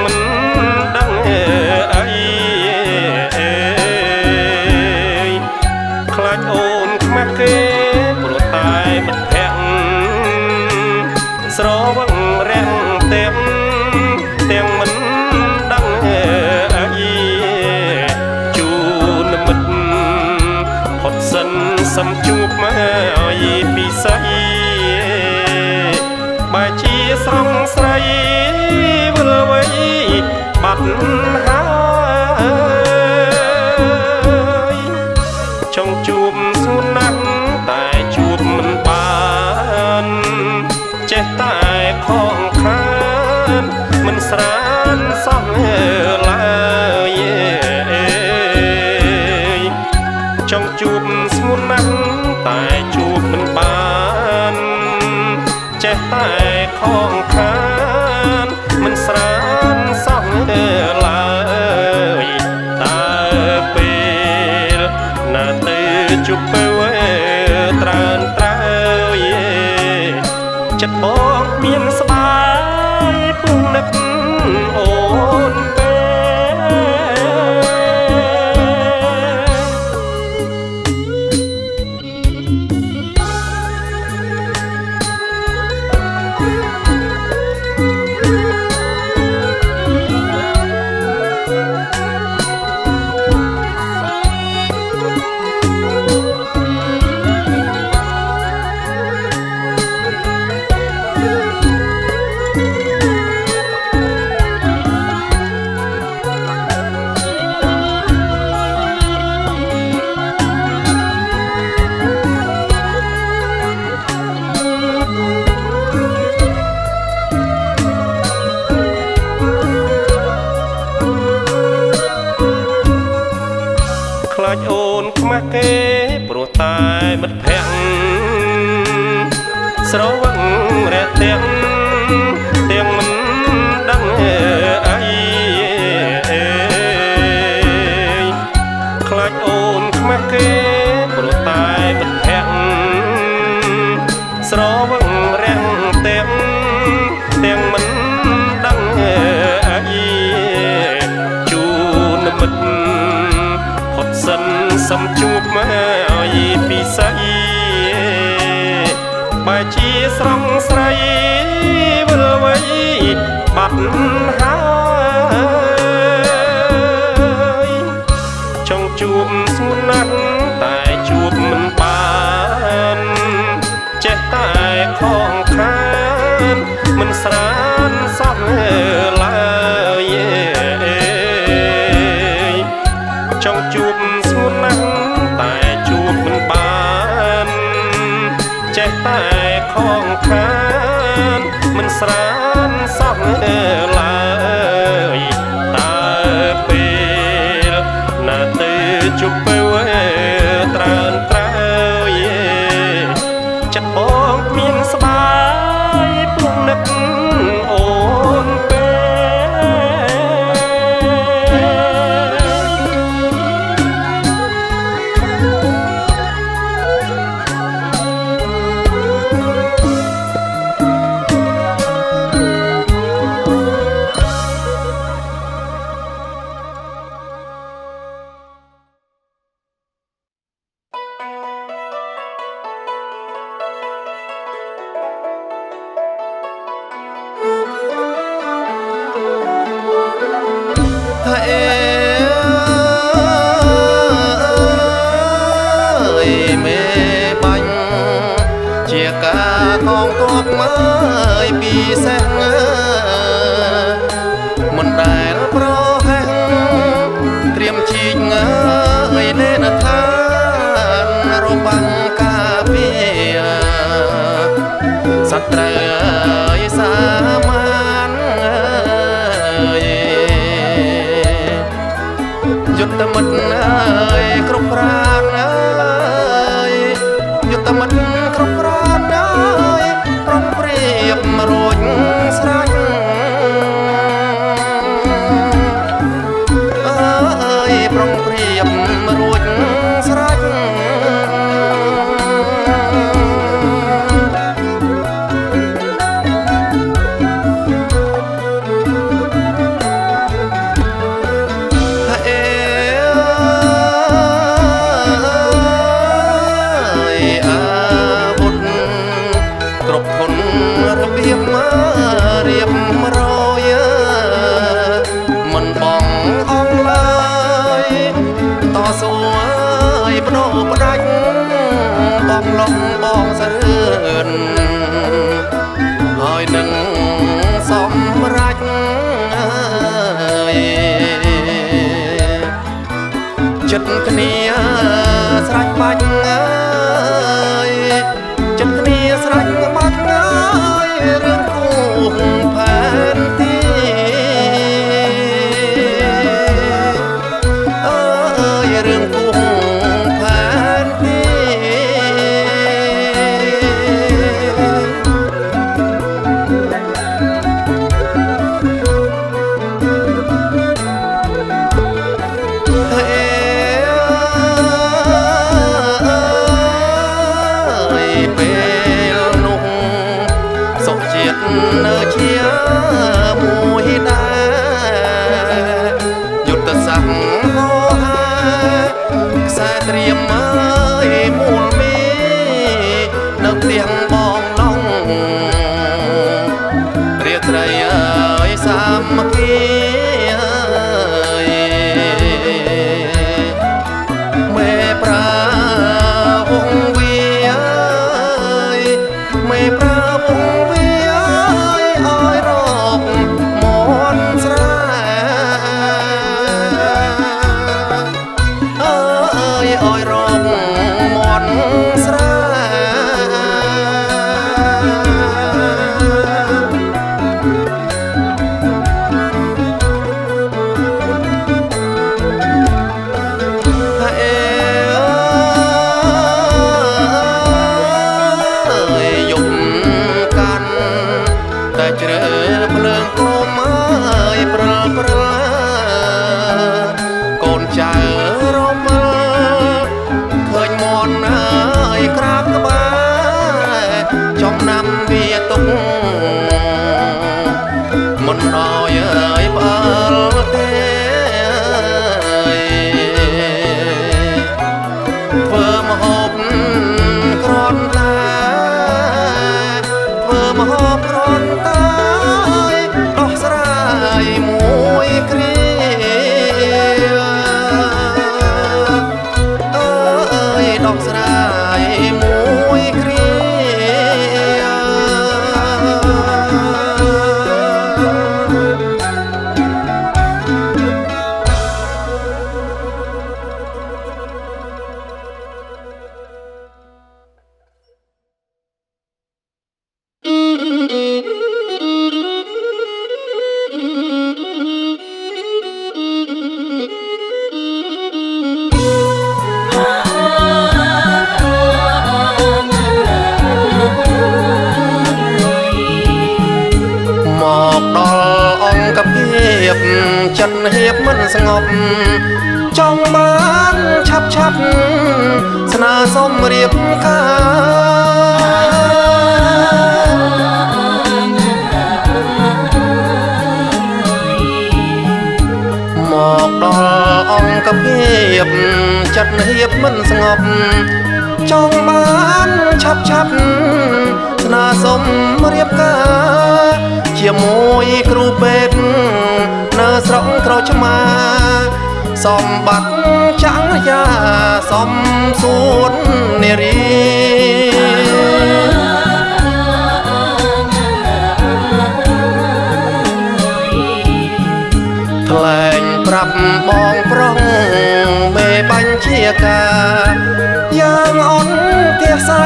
មិនដឹងអីខ្លាចអូនខ្មាស់គេព្រោះតែបិទភ័ក្រស្រវឹងរាក់ទាំងមិនដឹងអីជួ សំជួបមកឲ្យពិសីបើជាស្រងស្រីវិលវ័យបាត់ហើយចង់ជួបសួនណាស់តែជួបមិនបានចេះតែខកខានមិនស្រានសោះឡើយចង់ជួបស្ងួនណាស់តែជួបមិនបានចេះតែខកខានមិនស្រានសោះឡើយតើពេលណាទៅជួបពេលត្រើនត្រើយចិត្តបងមានស្បាយពុំនឹកអូនខ្លាចអូនខ្មាស់គេព្រោះតែមិត្តភក្តិស្រវឹងរាក់ទាំងមិនដឹងអីខ្លាចអូនខ្មាស់គេព្រោះតែមិត្តភក្តិស្រវឹងរាក់ទាំងមិនដឹងអីជួនមិត្តសិនសំជួបមកឲ្យពិសីបើជាស្រងស្រីវិលវ័យបាត់ហើយចង់ជួបស្ងួនណាស់តែជួបមិនបានចេះតែខកខានមិនស្រានសោះឡើយចង់ជួបស្ងួនណាស់តែជួបមិនបានចេះតែខកខានមិនស្រានសោះឡើយតើពេលណាទៅជួបពេលត្រើនត្រើយចិត្តបងមានស្បាយពុំនឹកអូនកងទ័ពមើលពីសេះមិនដែលប្រហែសត្រៀមជីកងើយលេនឋានរបាំងការពារសត្រូវសាមានយុទ្ធមិត្តគ្រប់ប្រាណយុទ្ធមិត្តគ្រប់ប្រាណប្រុងប្រៀបរួចស្រេចប្រុងប្រៀបរួចស្រេចរៀបរយមិនបងអងឡើយតស៊ូបដូរផ្ដាច់ បងលំបងសរឿនហើយនឹងសម្រេចចិត្តគ្នាស្រេចបាច់ចិត្តគ្នាស្រេចបាច់រឿងគូផែនទីរឿងគូផែនទីនៅជាមួយដែរយុទ្ធសាស្ត្រហោហាខ្សែត្រៀមអើយមូលមីនៅផ្ទះបងឡងរាត្រីអើយសាមគ្គីមេប្រាវងវាមេប្រាវងជ្រើភ្លើងគមអើយព្រិលព្រិលកូនចៅរមិលឃើញមន់អើយក្រាបក្បែរចំណាំវាទុកមិនអើយអើយផ្អើលទេធ្វើមហូបក្រន់តាធ្វើមហូបក្រន់តាមួយគ្រាដោះស្រាយមួយគ្រាចិត្តហៀបមិនស្ងប់ចង់បានឆាប់ឆាប់ស្នើសុំរៀបការមកដល់អង្គភាពចិត្តហៀបមិនស្ងប់ចង់បានឆាប់ឆាប់ស្នើសុំរៀបការជាមួយគ្រូពេទ្យនៅស្រុកក្រោយឆ្មាសម្បត្តិចាំងយ៉ាសំសួននារីថ្លែងប្រាប់បងប្រុសមេបញ្ជាការយ៉ាងអូនទាសា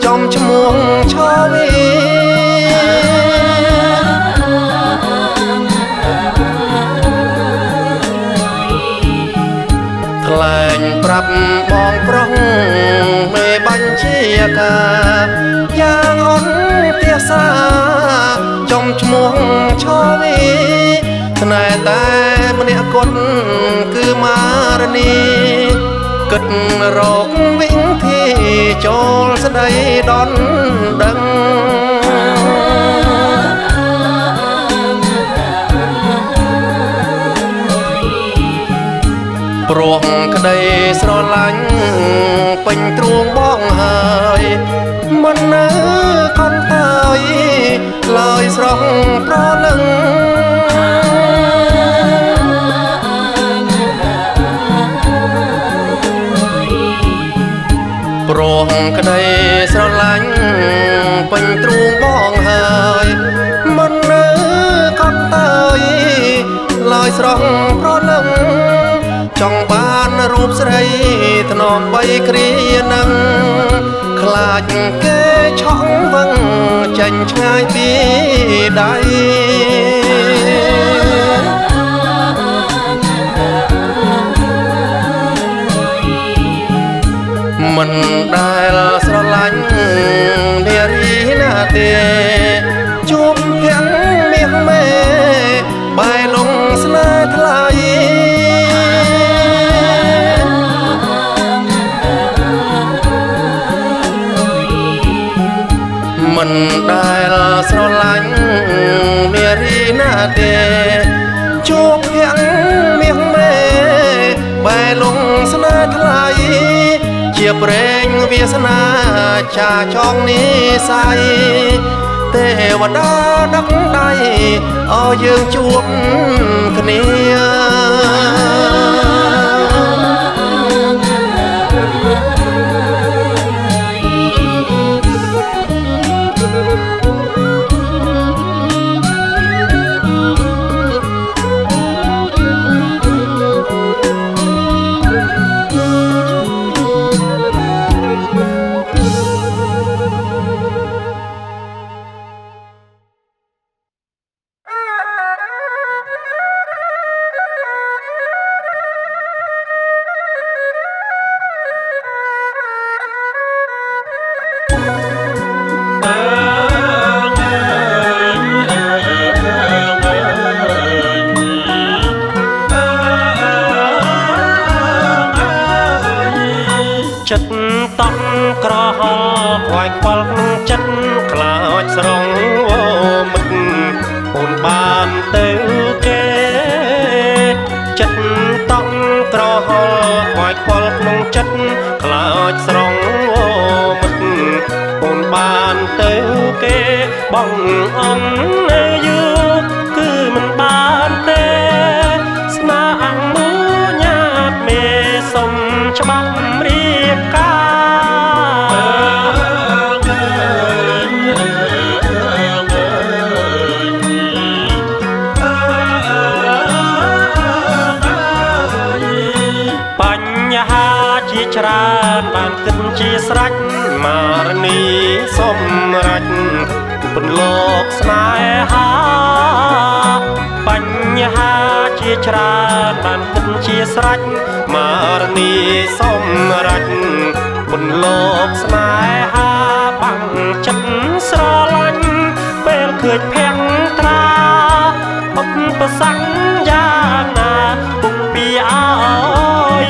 ចំឈ្មោះឆោវីថ្លែងប្រាប់បងប្រុសមេបញ្ជាការយ៉ាងអូនទាសាចំឈ្មោះឆោវីស្នេហ៍តែម្នាក់គត់គឺមារនីគិតរកវិញធីចូលស្ដីដនដឹង ព្រោះក្តីស្រឡាញ់ពេញទ្រូងបងហើយមិននៅកន់តើយឡើយស្រស់ប្រលឹងព្រោះ ងក្តីស្រឡាញ់ពេញទ្រូងបងហើយមិននៅកត់តើយឡើយស្រស់ប្រលឹងចង់បានរូបស្រីធ្នមបីគ្រានឹងខ្លាចគេឆក់វឹងចេញឆ្ងាយពីដៃមិនដែលស្រឡាញ់នារីណាទេជួបភាំងមាសមេបែរលងស្នេហ៍ថ្លៃមិនដែលស្រឡាញ់នារីណាទេជួបភាំងមាសមេបែរលងស្នេហ៍ថ្លៃជាប្រេងវាសនាចាចងនិស័យទេវតាដឹកដៃឲ្យយើងជួបគ្នាចិត្តតក់ក្រហល់ខ្វាយខ្វល់ក្នុងចិត្តខ្លាចស្រងមឹកអូនបានទៅគេចិត្តតក់ក្រហល់ខ្វាយខ្វល់ក្នុងចិត្តខ្លាចស្រងមឹកអូនបានទៅគេបងអំនៅយូរគឺមិនបានទេស្នាអង្គមូញាតមេសុំច្បាប់រៀបបញ្ហាជាច្រើនបានគិតជាស្រេចមារនីសម្រេចពន្លកស្នេហាបញ្ហាជាច្រើនបានគិតជាស្រេចមារនីសម្រេចពន្លកស្នេហាបាំងចិត្តស្រឡាញ់ពេលឃើញភាំងត្រាឧបសគ្គយ៉ាងណាពុំពីឲ្យ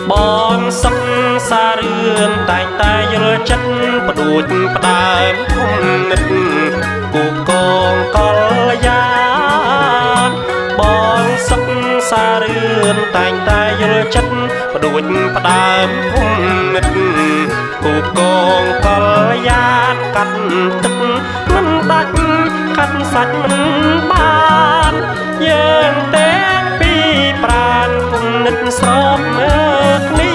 បងសុខសារឿនតែងតែយល់ចិត្តផ្ដួចផ្ដើមគំនិតគូកងកលយាបងសុខសារឿនតែងតែយល់ចិត្តផ្ដួចផ្ដើមគំនិតគូកងកលយាកាត់ទឹកមិនដាច់កាត់សាច់មិនបានយើងតែពីប្រានគំនិតស្រោបមើលគ្នា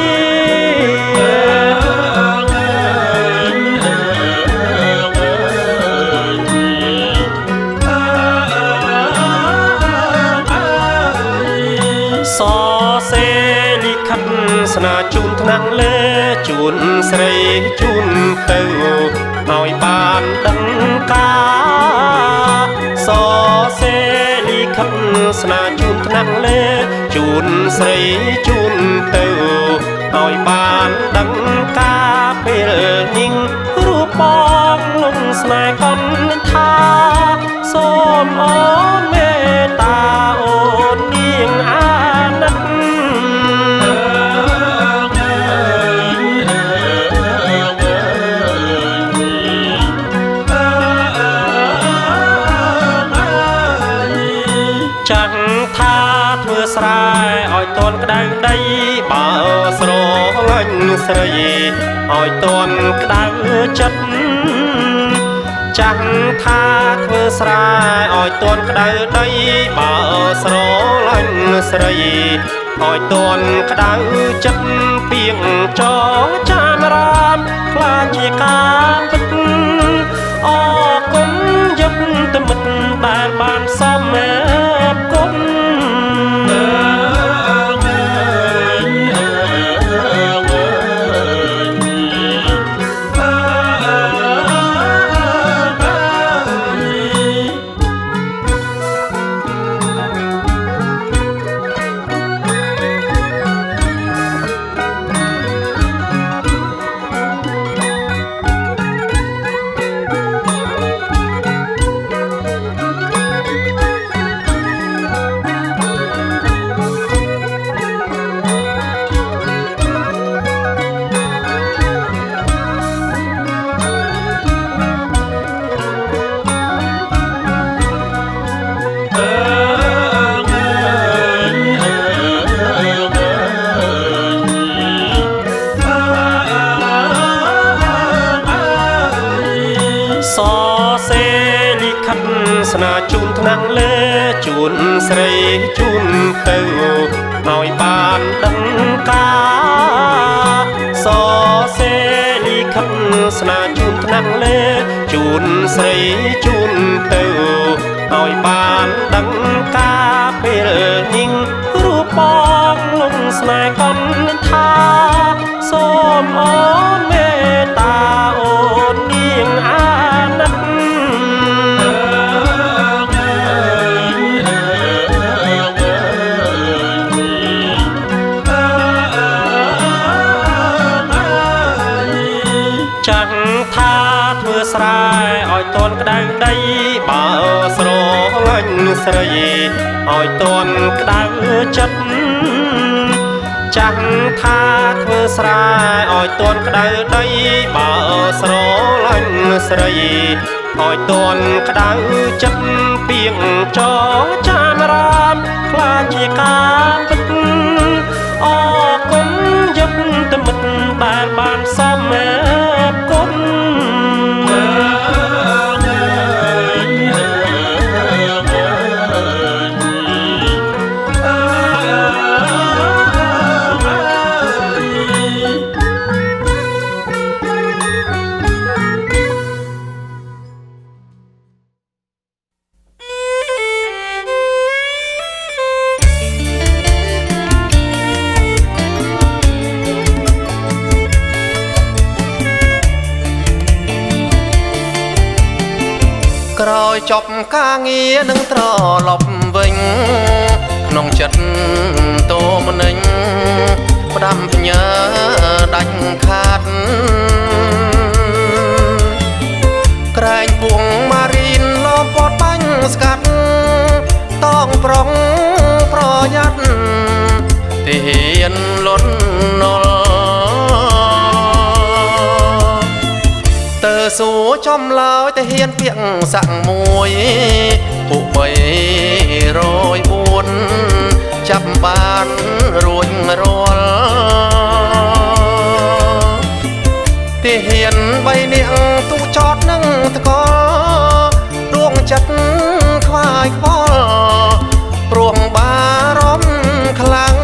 សសេលិខិតស្នាជូនថ្នាក់លើជូនស្រីជូនទៅឲ្យបានដឹងការសសេលិខិតស្នាជូនថ្នាក់លើជូនស្រីជូនទៅឲ្យបានដឹងការពេលញញរូបបងលំស្នេហ៍កំថាសូមអូនមេត្តាអូននាងអាណិតចាំងថាធ្វើស្រែឲ្យតន់ក្តៅដីបើស្រឡាញ់ស្រីឲ្យតន់ក្តៅចិត្ត ចាំងថាធ្វើស្រែឲ្យទាន់ក្តៅដីបើស្រឡាញ់ស្រីឲ្យទាន់ក្តៅចិត្តពីងចងចាំរាមខ្លាចជាការពិតអរគុណយប់ទៅមិត្តដែលបានសមគុណស្នាជូនថ្នាំងលើជូនស្រីជូនទៅឲ្យបានដឹងការសសេលីខិតស្នាជូនថ្នាំងលើជូនស្រីជូនទៅឲ្យបានដឹងការពេលញញរូបបងលងស្នេហ៍កំថាសូមអូនមេត្តាអូននាងអាណិតចាំងថាធ្វើស្រែឲ្យទាន់ក្តៅដីបើស្រឡាញ់ស្រីឲ្យទាន់ក្តៅចិត្តចាំងថាធ្វើស្រែឲ្យទាន់ក្តៅដីបើស្រឡាញ់ស្រីឲ្យទាន់ក្តៅចិត្តពីងចងចាំរាមខ្លាចជាការពិតអរគុណយប់ទៅមិត្តដែលបានសមគុណក្រោយចប់ការងារនឹងត្រឡប់វិញក្នុងចិត្តតោមនិញផ្ដាំបញ្ញាដាច់ខាតក្រែងពួងម៉ារីនលំពតបាញ់ស្កាត់តងប្រុងប្រយ័ត្នទាហានលន់នល់ទៅសួរចំឡើយតែហ៊ានពាក់សាក់មួយពួក304ចាប់បានរួចរាល់ទាហាន3នាក់ទូចតនឹងតកដួងចិត្តខ្វាយខ្វល់ព្រោះបារម្ភខ្លាំង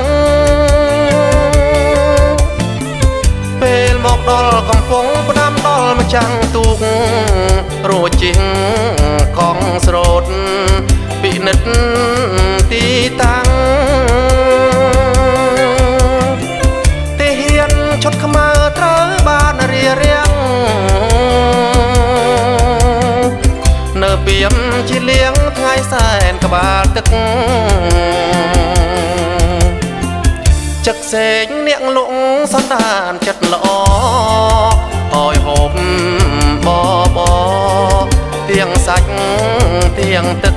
ពេលមកដល់កំពង់ផ្ដាំដល់ម្ចាំងទូករួចជាងកងស្រោតពិនិត្យទីតាំងទាហានឈុតខ្មៅត្រូវបានរៀបរៀងនៅពីមជាលៀងថ្ងៃសែនក្បាលទឹកចឹកសេងនាងលងសន្តានចិត្តល្អឲ្យហូបបទៀងសាច់ទៀងទឹក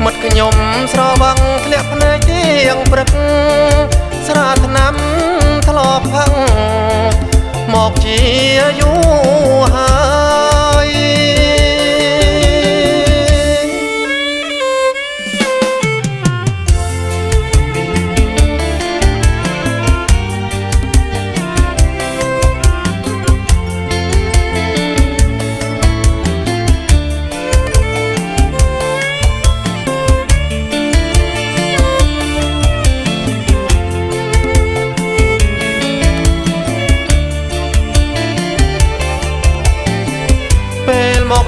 មិត្តខ្ញុំស្រវឹងធ្លាក់ភ្នែកទៀងព្រឹកស្រាថ្នាំធ្លាប់ផឹងមកជាយូរហើយ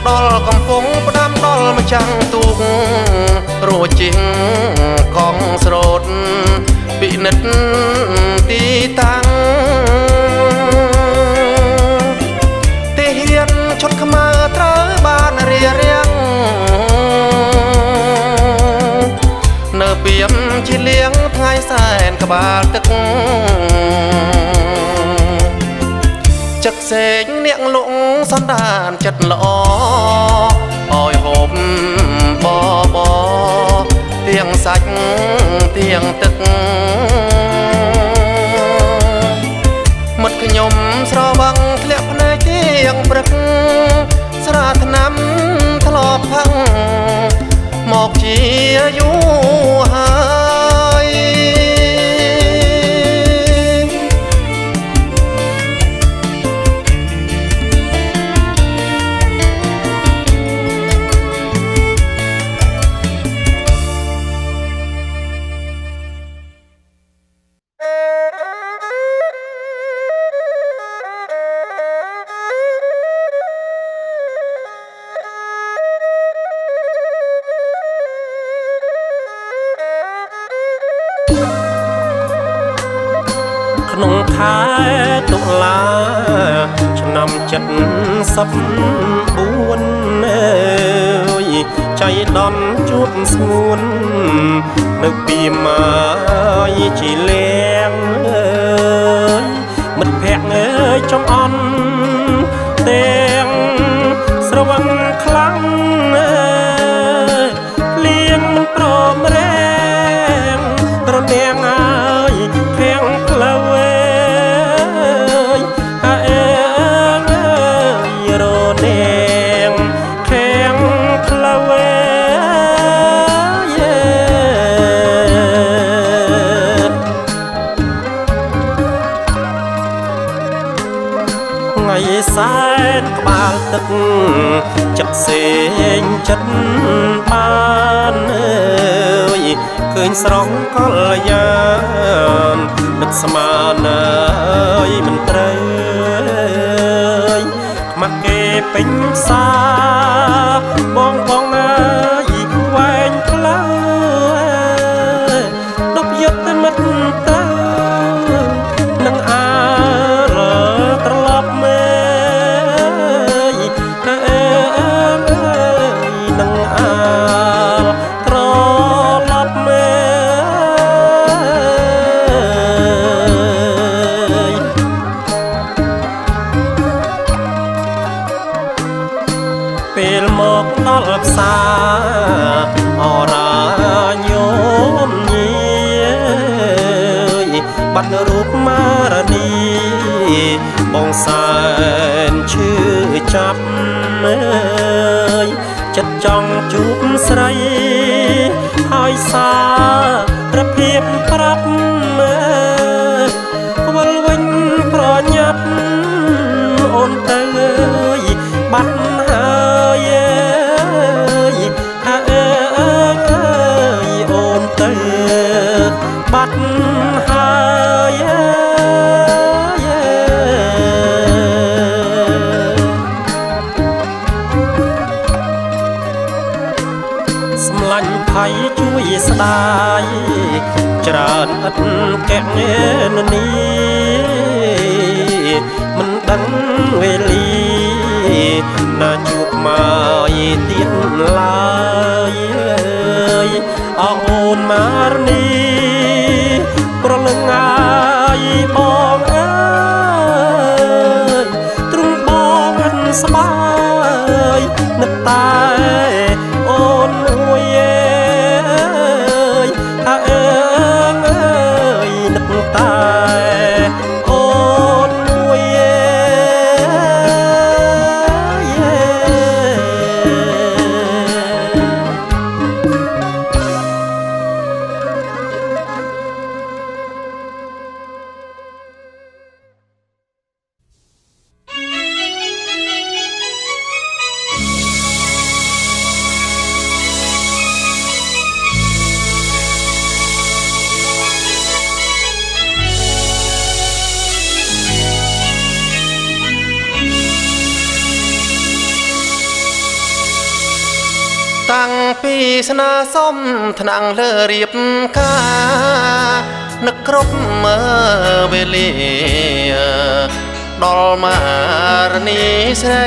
ដល់កំពុងផ្ដាំដល់ម្ចាំងទូករੂជាងកងស្រោតពិនិត្យទីតាំងទេហ៊ានឈុតខ្មៅត្រូវបានរៀបរៀងនៅពីមជាលៀងថ្ងៃសែនក្បាលទឹកចឹកសេងនាងលងសន្តានចិត្តល្អអយហូបបបទៀងសាច់ទៀងទឹកមិត្តខ្ញុំស្រវឹងធ្លាក់ភ្នែកទៀងព្រឹកស្រាថ្នាំធ្លាប់ផឹងមកជាយូរហើយក្នុងខែតុលាឆ្នាំ74ចៃដន្យជួបស្ងួននៅពីម៉ាយជីលៀងមិត្តភក្តិចង់អន់ទាំងស្រវឹងខ្លាំងលៀងមិនព្រមរែងរនាងអើយខាំងផ្លូវសែនក្បាលទឹកចឹកសេងចិត្តបានឃើញស្រងកលយាននឹកស្មានមិនត្រូវខ្មាស់គេពេញផ្សារបងអើយវែងផ្លូវដប់យកទៅមិត្តទៅនឹងអាត្រឡប់មើពេលមកដល់ផ្សារអរាញោមញីបាត់រូបមារនីបងសែនឈឺចាប់ចិត្តចង់ជួបស្រីហើយសារភាពប្រាប់វល់វិញប្រញាប់អូនទៅបាត់ហើយអូនទៅបាត់ហើយសម្លាញ់ថៃជួយស្ដាយច្រើនឥតកែនីមិនដឹងវេលាណាជួបមកទៀតឡើយអូនម៉ារនីប្រលឹងអាយបងអើយទ្រង់បងមិនស្បាយនឹកតែអូនមួយអើយនឹកតែអូនមួយ ស្នាសុំថ្នាំងលើរៀបការនឹកគ្រប់មើវេលាដល់មករនីស្រី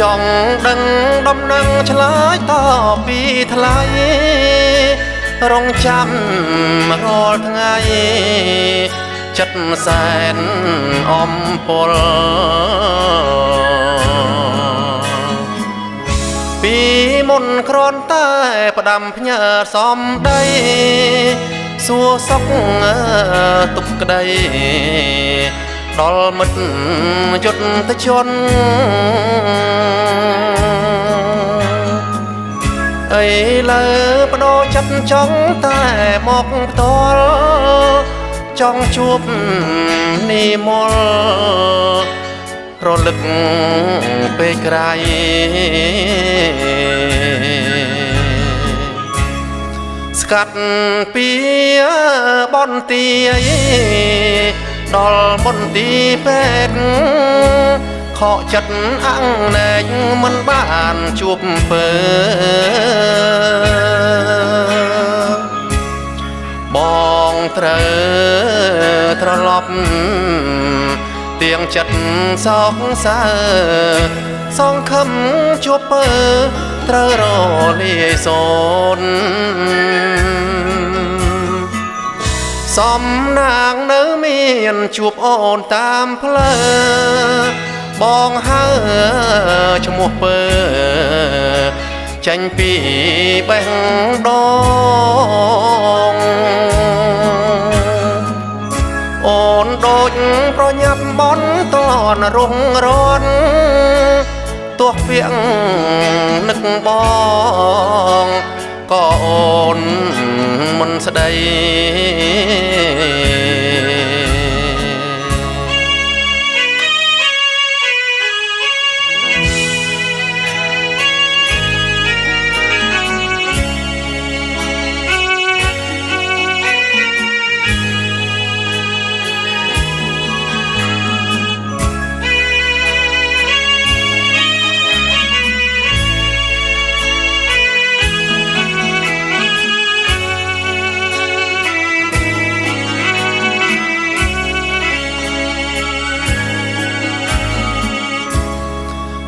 ចង់ដឹងដំណឹងឆ្លើយតបពីថ្លៃរងចាំរាល់ថ្ងៃចិត្តសែនអំពលពីមុនគ្រាន់តែផ្ដាំផ្ញើសំដីសួរសុខទុកក្តីដល់មិត្តយុទ្ធជនអីលើបដូរចិត្តចង់តែមកផ្ទាល់ចង់ជួបនិមលរលឹកពេលក្រៃស្កាត់ពីបនទីដល់មន្ទីរពេទ្យខកចិត្តអាំងណែកមិនបានជួបពើបងត្រូវត្រឡប់ទៀងចិត្តសោកសៅសងខំជួបពើត្រូវរលាយសូនសំណាងនៅមានជួបអូនតាមផ្លូវបងហើឈ្មោះពើចេញពីបេះដូងអូនដូចប្រញាប់បនតនរុងរន់ទោះពាក្យនឹកបងក៏អូនមិនស្ដី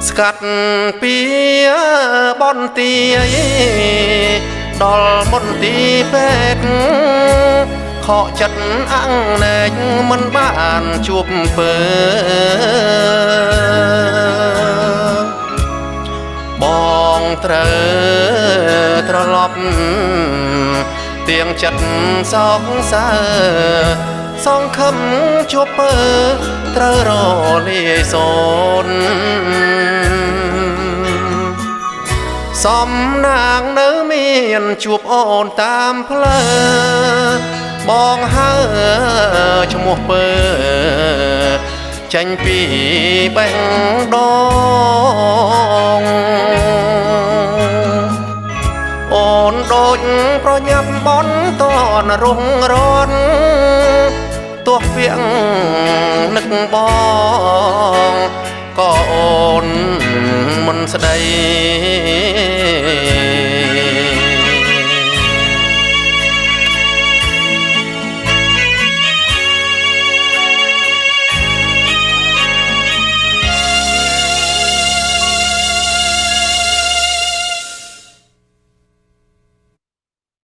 ស្កាត់ពីបនទីដល់មន្ទីរពេទ្យខកចិត្តអាំងណែកមិនបានជួបពើបងត្រូវត្រឡប់ទៀងចិត្តសោកសៅសងខំជួបពើត្រូវរលាយសូនសំណាងនៅមានជួបអូនតាមផ្លូវបងហើឈ្មោះពើចេញពីបេះដូងអូនដូចប្រញាប់បនតនរុងរន់ទោះពាក្យនឹកបងក៏អូនមិនស្ដី